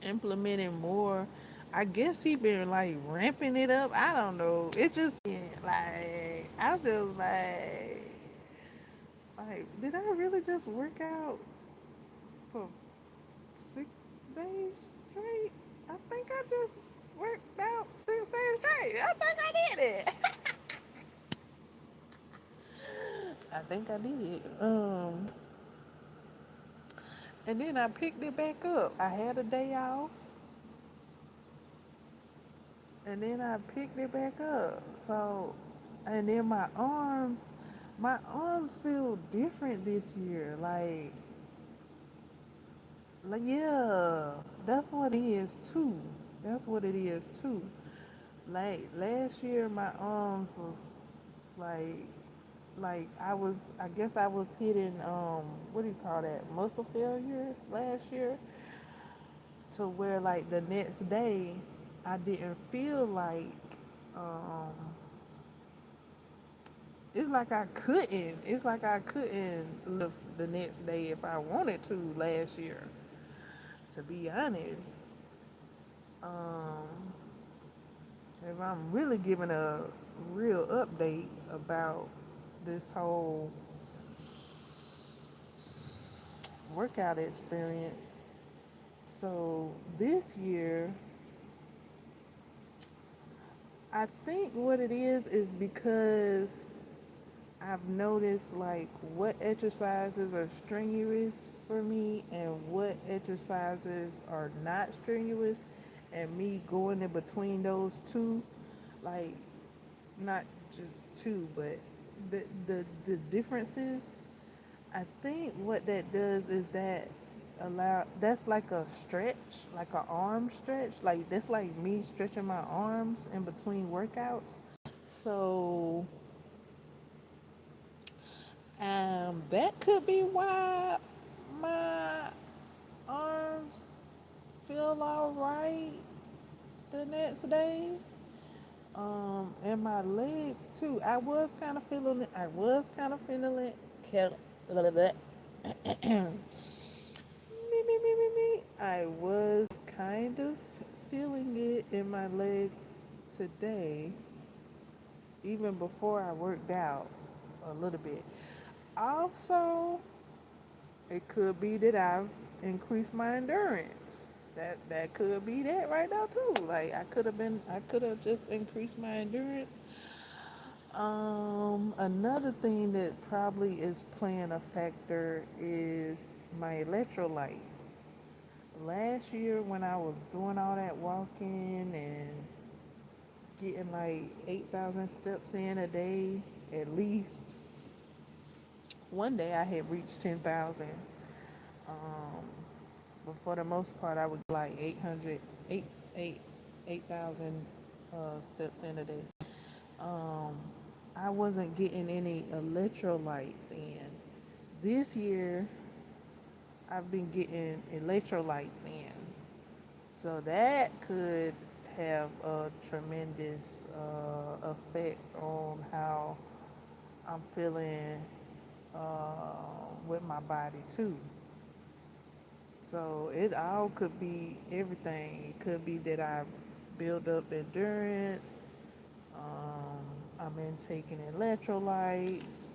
implementing more. I guess he been like ramping it up. I don't know. It just like I just like did I really just work out for 6 days straight? I think I just worked out 6 days straight. I think I did it. I think I did. And then I picked it back up. I had a day off, and then I picked it back up. So, and then my arms feel different this year. Like yeah, that's what it is too. That's what it is too. Like last year, my arms was like, I guess I was hitting, what do you call that, muscle failure last year, to where like the next day, I didn't feel like, um, it's like I couldn't. It's like I couldn't live the next day if I wanted to last year. To be honest, um, if I'm really giving a real update about this whole workout experience, so this year, I think what it is because I've noticed like what exercises are strenuous for me and what exercises are not strenuous, and me going in between those two, like not just two, but the differences. I think what that does is that allow that's like a stretch, like an arm stretch, like that's like me stretching my arms in between workouts. So that could be why my arms feel all right the next day. And my legs too. I was kind of feeling it. I was kind of feeling it. I was kind of feeling it in my legs today, even before I worked out a little bit. Also, it could be that I've increased my endurance. That could be that right now too. Like I could have just increased my endurance. Another thing that probably is playing a factor is my electrolytes. Last year when I was doing all that walking and getting like 8,000 steps in a day, at least one day I had reached 10,000. Um, but for the most part, I would like 800, 8,000 steps in a day. Um, I wasn't getting any electrolytes in. This year, I've been getting electrolytes in. So that could have a tremendous effect on how I'm feeling with my body too. So it all could be everything. It could be that I've built up endurance. Um, I'm in taking electrolytes.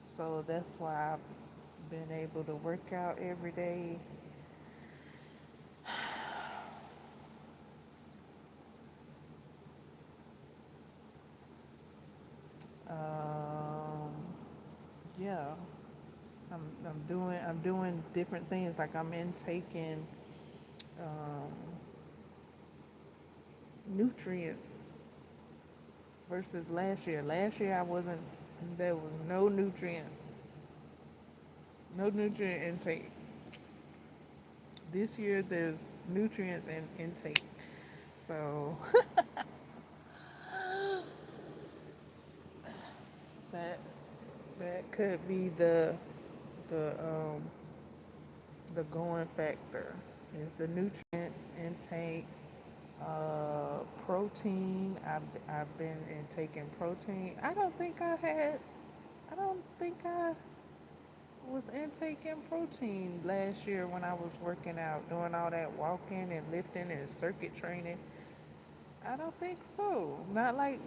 So that's why I've been able to work out every day. Um, yeah, I'm doing different things. Like I'm intaking um, nutrients versus last year. Last year I wasn't. There was no nutrients, no nutrient intake. This year there's nutrients and intake. So that that could be the the going factor is the nutrients intake. Protein. I've been in taking protein. I don't think I was intaking protein last year when I was working out, doing all that walking and lifting and circuit training. I don't think so. Not like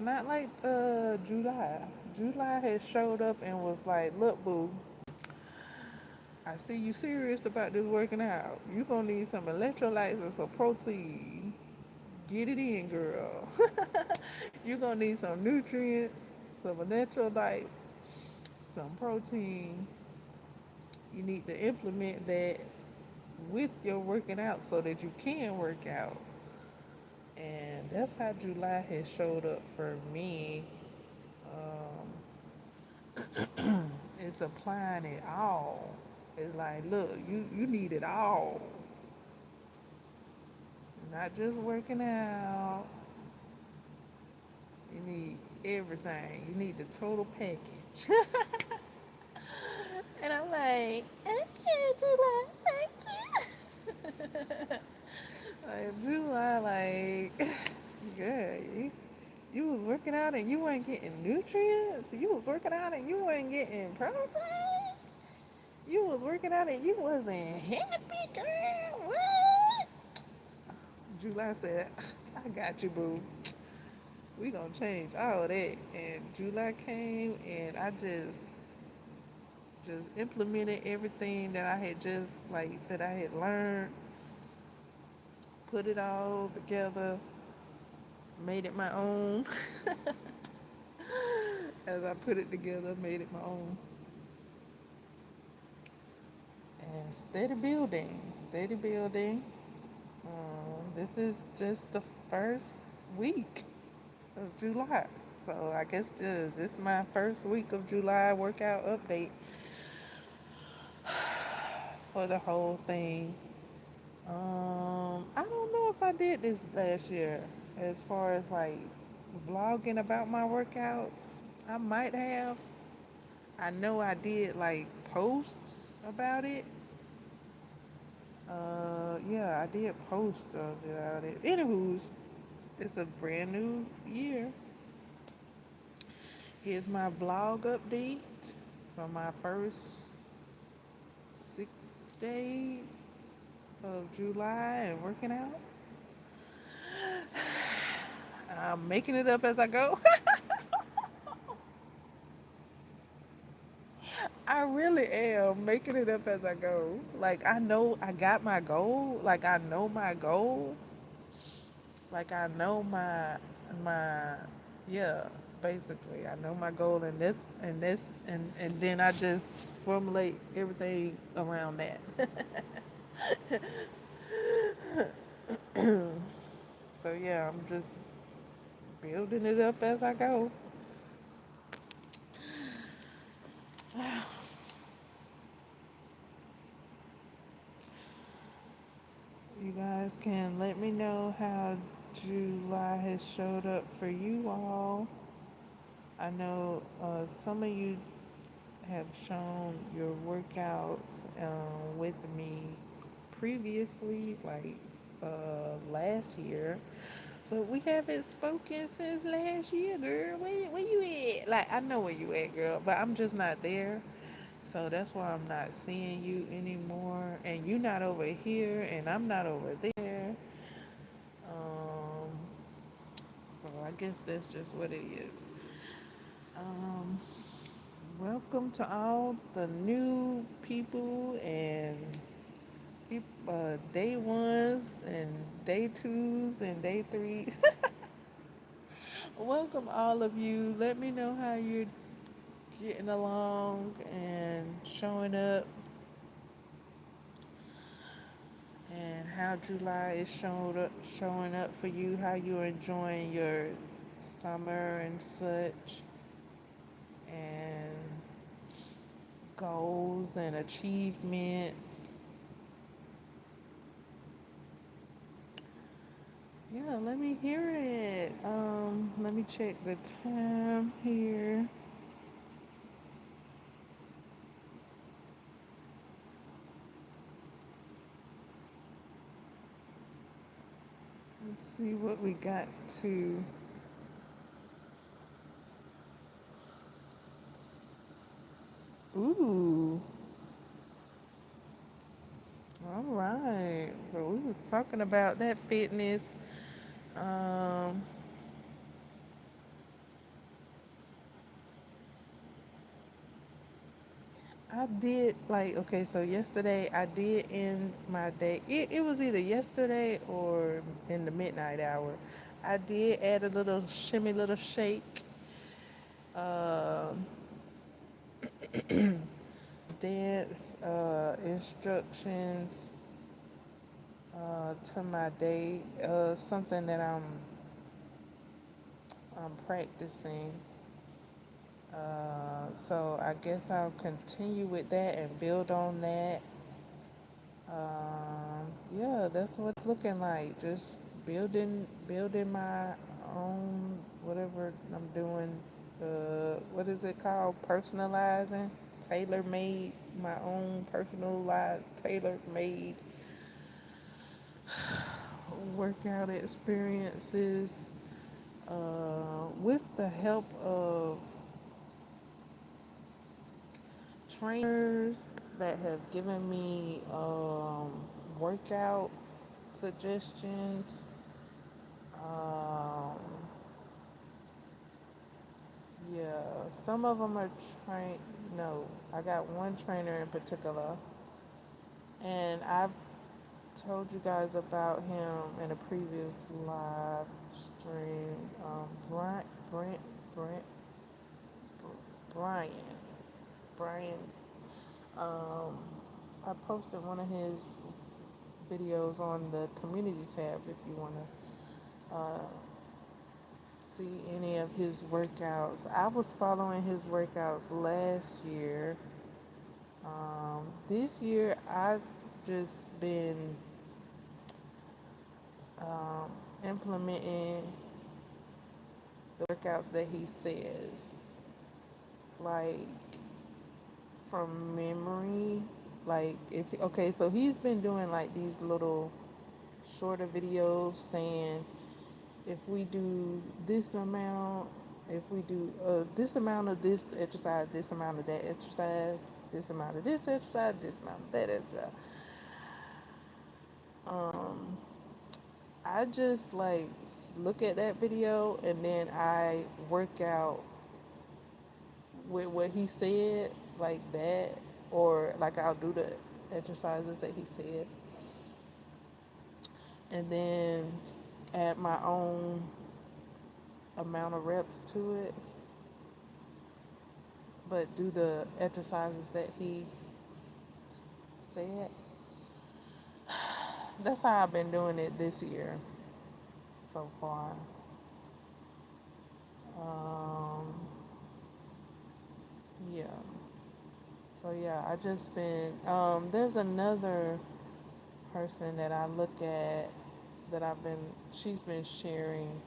July. July had showed up and was like, "Look, boo, I see you serious about this working out. You gonna need some electrolytes and some protein. Get it in, girl. You gonna need some nutrients, some electrolytes, some protein. You need to implement that with your working out so that you can work out." And that's how July has showed up for me. Um, it's applying it all. It's like, look, you need it all. Not just working out. You need everything. You need the total package. And I'm like, okay, July, thank you. Like July, like, good. You was working out out and you weren't getting nutrients. You was working out and you weren't getting protein. You was working out and you wasn't happy, girl. What? July said, I got you, boo. We gonna change all that. And July came and I just implemented everything that I had just like that I had learned, put it all together, made it my own. As I put it together, made it my own. And steady building, steady building. This is just the first week of July. So I guess this is my first week of July workout update for the whole thing. I don't know if I did this last year as far as like vlogging about my workouts. I might have. I know I did like posts about it. Yeah, I did post about it. Anywho's, it's a brand new year. Here's my blog update for my first 6 day of July and working out. I'm making it up as I go. I really am making it up as I go. Like I know I got my goal. Like I know my goal. Like I know my yeah, basically. I know my goal and and then I just formulate everything around that. So yeah, I'm just building it up as I go. You guys can let me know how July has showed up for you all. I know some of you have shown your workouts with me previously, like last year, but we haven't spoken since last year, girl. Where you at? Like, I know where you at, girl, but I'm just not there. So that's why I'm not seeing you anymore. And you not over here, and I'm not over there. Um, so I guess that's just what it is. Um, Welcome to all the new people and day ones and day twos and day threes. Welcome all of you. Let me know how you're getting along and showing up and how July is showing up for you, how you're enjoying your summer and such, and goals and achievements. Yeah, let me hear it. Let me check the time here. Let's see what we got to. Ooh, all right. Well, we was talking about that fitness. Um, I did like okay. So yesterday I did end my day. It was either yesterday or in the midnight hour. I did add a little shimmy, little shake. Um, dance instructions to my day. Something that I'm practicing. So I guess I'll continue with that and build on that. Yeah, that's what it's looking like. Just building my own whatever I'm doing. What is it called? Personalizing, tailor made, my own personalized, tailor made workout experiences. with the help of trainers that have given me workout suggestions. Um, yeah, some of them are trained. No, I got one trainer in particular, and I've told you guys about him in a previous live stream. Brent, Brent, Brian, Brian. Um, I posted one of his videos on the community tab if you want to see any of his workouts. I was following his workouts last year. This year, I've just been um, implementing the workouts that he says, like from memory. Like, if okay, so he's been doing like these little shorter videos saying if we do this amount, if we do this amount of this exercise, this amount of that exercise, this amount of this exercise, this amount of that exercise. Um, I just like look at that video and then I work out with what he said, like that, or like I'll do the exercises that he said, and then add my own amount of reps to it, but do the exercises that he said. That's how I've been doing it this year so far. Um, yeah. So yeah, I just been. There's another person that I look at that I've been. She's been sharing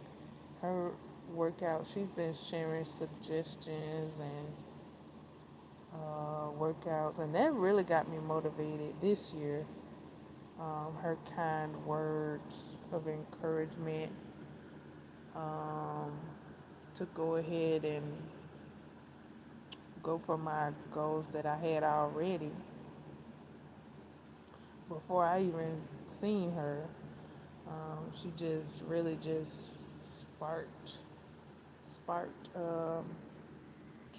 her workout. She's been sharing suggestions and workouts, and that really got me motivated this year. Her kind words of encouragement um, to go ahead and go for my goals that I had already before I even seen her. She just really just sparked,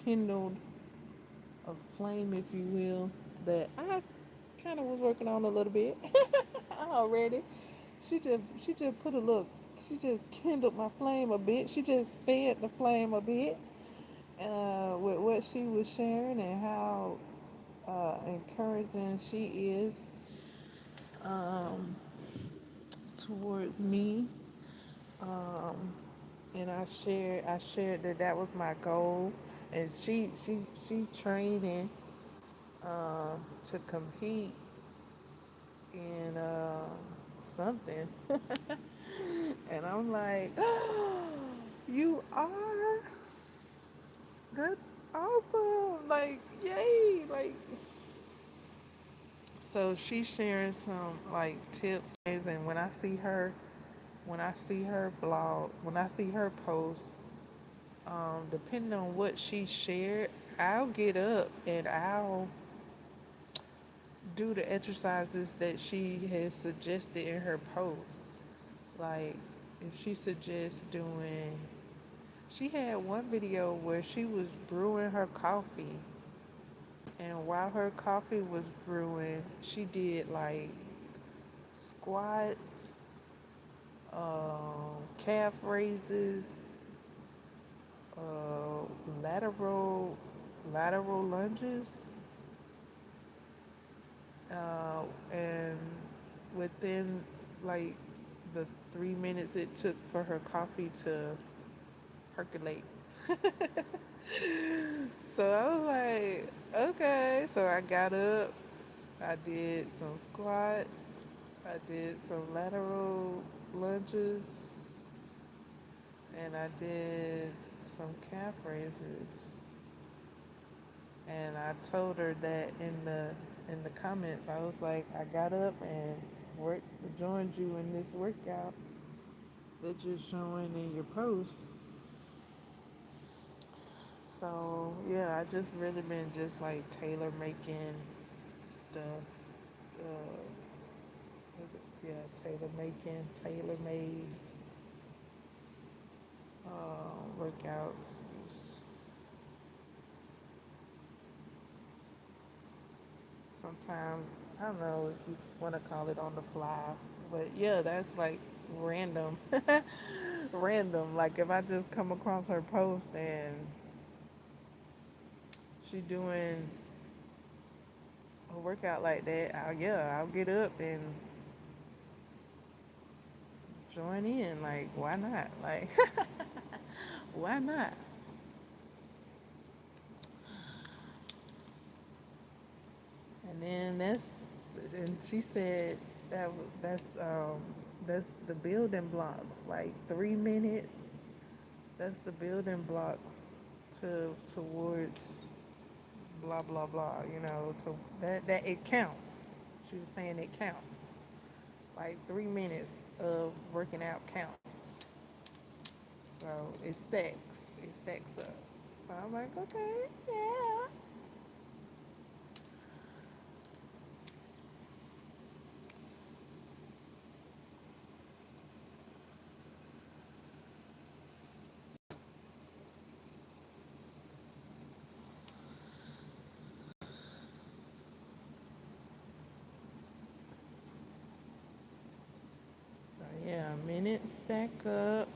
kindled a flame, if you will, that I kind of was working on a little bit already. She just put a look. She just kindled my flame a bit. She just fed the flame a bit with what she was sharing and how encouraging she is um, towards me. Um, and I shared that that was my goal, and she training uh, to compete in something, and I'm like, you are. That's awesome! Like, yay! Like, so she's sharing some like tips, and when I see her blog, when I see her post, depending on what she shared, I'll get up and I'll do the exercises that she has suggested in her posts. Like, if she suggests doing, she had one video where she was brewing her coffee, and while her coffee was brewing, she did like squats, calf raises, uh, lateral lateral lunges, and within like the 3 minutes it took for her coffee to percolate. So I was like, okay. So I got up, I did some squats, I did some lateral lunges, and I did some calf raises. And I told her that in the comments. I was like, I got up and joined you in this workout. that you're showing in your posts. So yeah, I just really been just like tailor making stuff. Uh, yeah, tailor making, tailor made workouts. Sometimes I don't know if you want to call it on the fly, but yeah, that's like random, random. Like if I just come across her post and she doing a workout like that, I'll get up and join in. Like why not? Like why not? And then and she said that's the building blocks. Like 3 minutes. That's the building blocks towards blah blah blah. To that it counts. She was saying it counts. Like 3 minutes of working out counts. So it stacks. It stacks up. So I'm like, okay, yeah. So yeah, minutes stack up.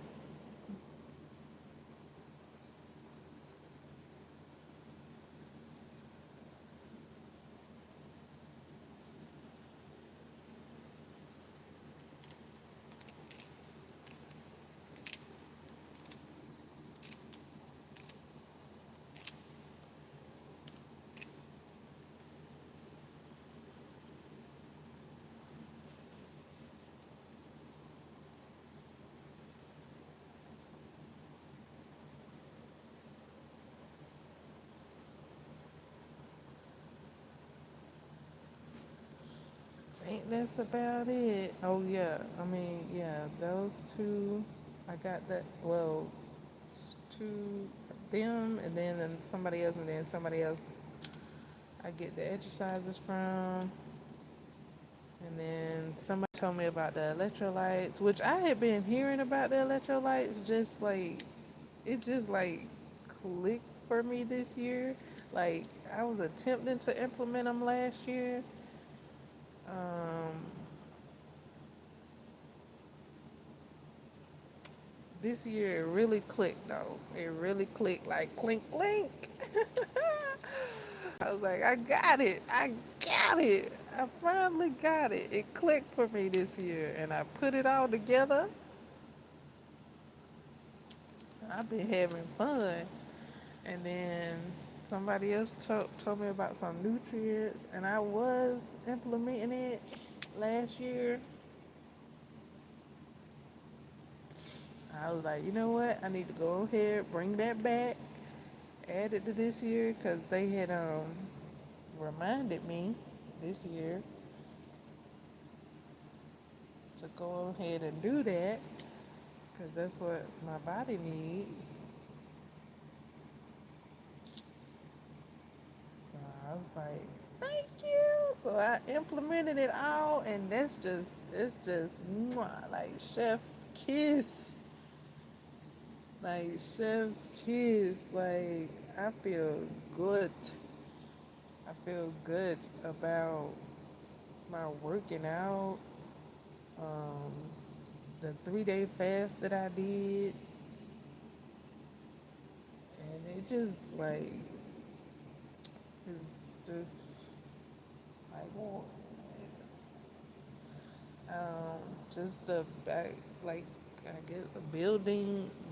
I think that's about it. Oh yeah, I mean yeah, those two. I got that. Well, two them, and then somebody else, and then somebody else. I get the exercises from, and then somebody told me about the electrolytes, which I had been hearing about the electrolytes. Just like it, just like clicked for me this year. Like I was attempting to implement them last year. Um, This year it really clicked though. It really clicked like clink clink. I was like, I got it. I got it. I finally got it. It clicked for me this year and I put it all together. I've been having fun. And then somebody else told me about some nutrients and I was implementing it last year. I was like, you know what? I need to go ahead, bring that back, add it to this year because they had reminded me this year to go ahead and do that because that's what my body needs. So I was like, thank you. So I implemented it all, and it's just like chef's kiss, like chef's kiss. Like I feel good. I feel good about my working out. Um, the 3 day fast that I did, and it just like it's just like well, um, just the back like I guess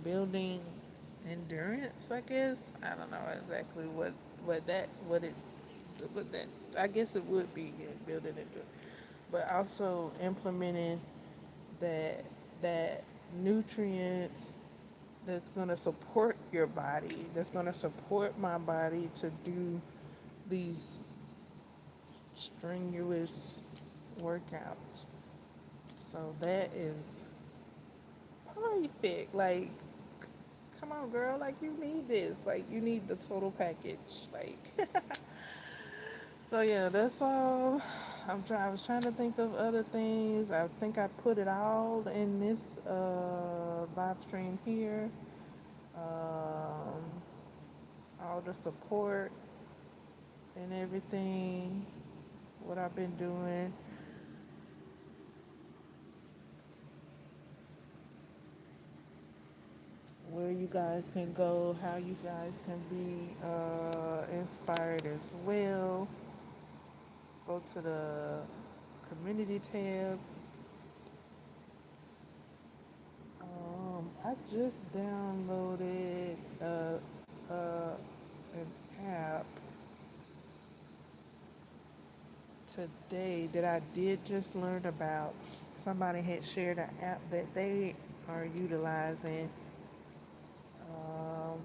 building endurance. I guess I don't know exactly what that I guess it would be, yeah, building endurance, but also implementing that that nutrients that's going to support your body, that's going to support my body to do these strenuous workouts. So that is perfect. Like, come on, girl. Like, you need this. Like, you need the total package. Like, so yeah, that's all. I was trying to think of other things. I think I put it all in this live stream here. Um, all the support and everything. What I've been doing. Where you guys can go, how you guys can be inspired as well. Go to the community tab. I just downloaded an app today that I did just learn about. Somebody had shared an app that they are utilizing. Um,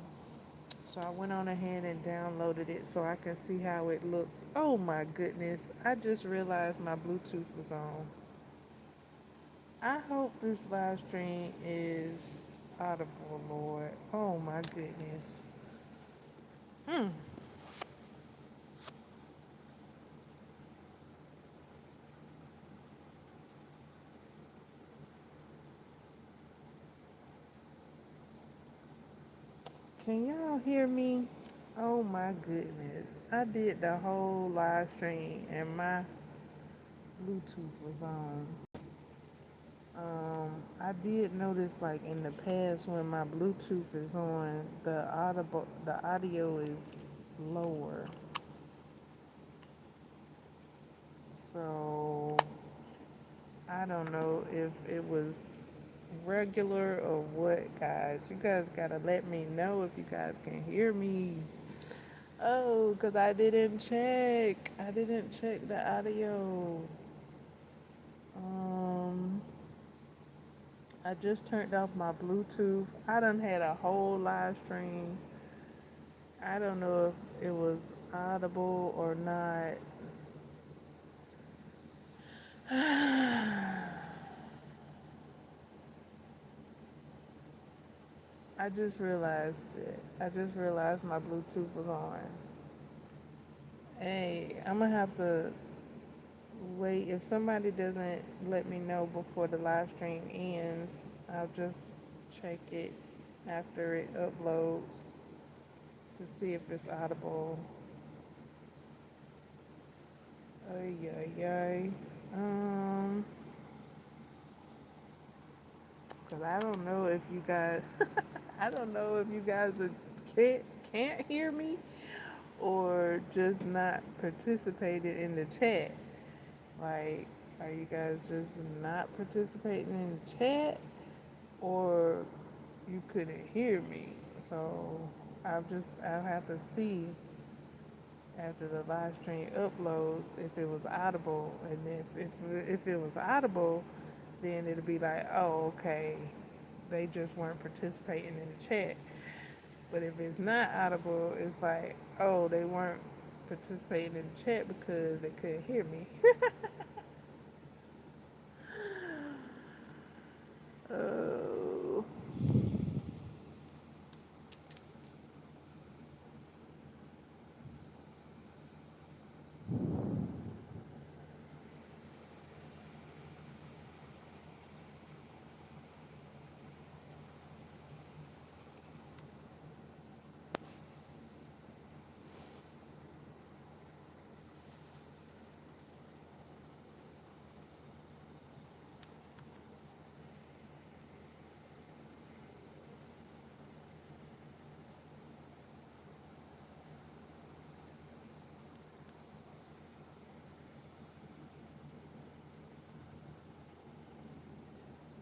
So I went on ahead and downloaded it so I can see how it looks. Oh my goodness. I just realized my Bluetooth was on. I hope this live stream is audible, Lord. Oh my goodness. Hmm. Can y'all hear me? Oh my goodness. I did the whole live stream and my Bluetooth was on. I did notice like in the past when my Bluetooth is on, the audio is lower. So I don't know if it was regular or what, guys. You guys gotta let me know if you guys can hear me. Oh, because I didn't check. I didn't check the audio. Um, I just turned off my Bluetooth. I done had a whole live stream. I don't know if it was audible or not. I just realized it. I just realized my Bluetooth was on. Hey, I'm gonna have to wait. If somebody doesn't let me know before the live stream ends, I'll just check it after it uploads to see if it's audible. Ay, ay, ay. Cause I don't know if you guys, I don't know if you guys can't hear me or just not participated in the chat. Like, are you guys just not participating in the chat or you couldn't hear me? So I'll have to see after the live stream uploads if it was audible, and if it was audible, then it'll be like, oh, okay, they just weren't participating in the chat. But if it's not audible, it's like, oh, they weren't participating in the chat because they couldn't hear me.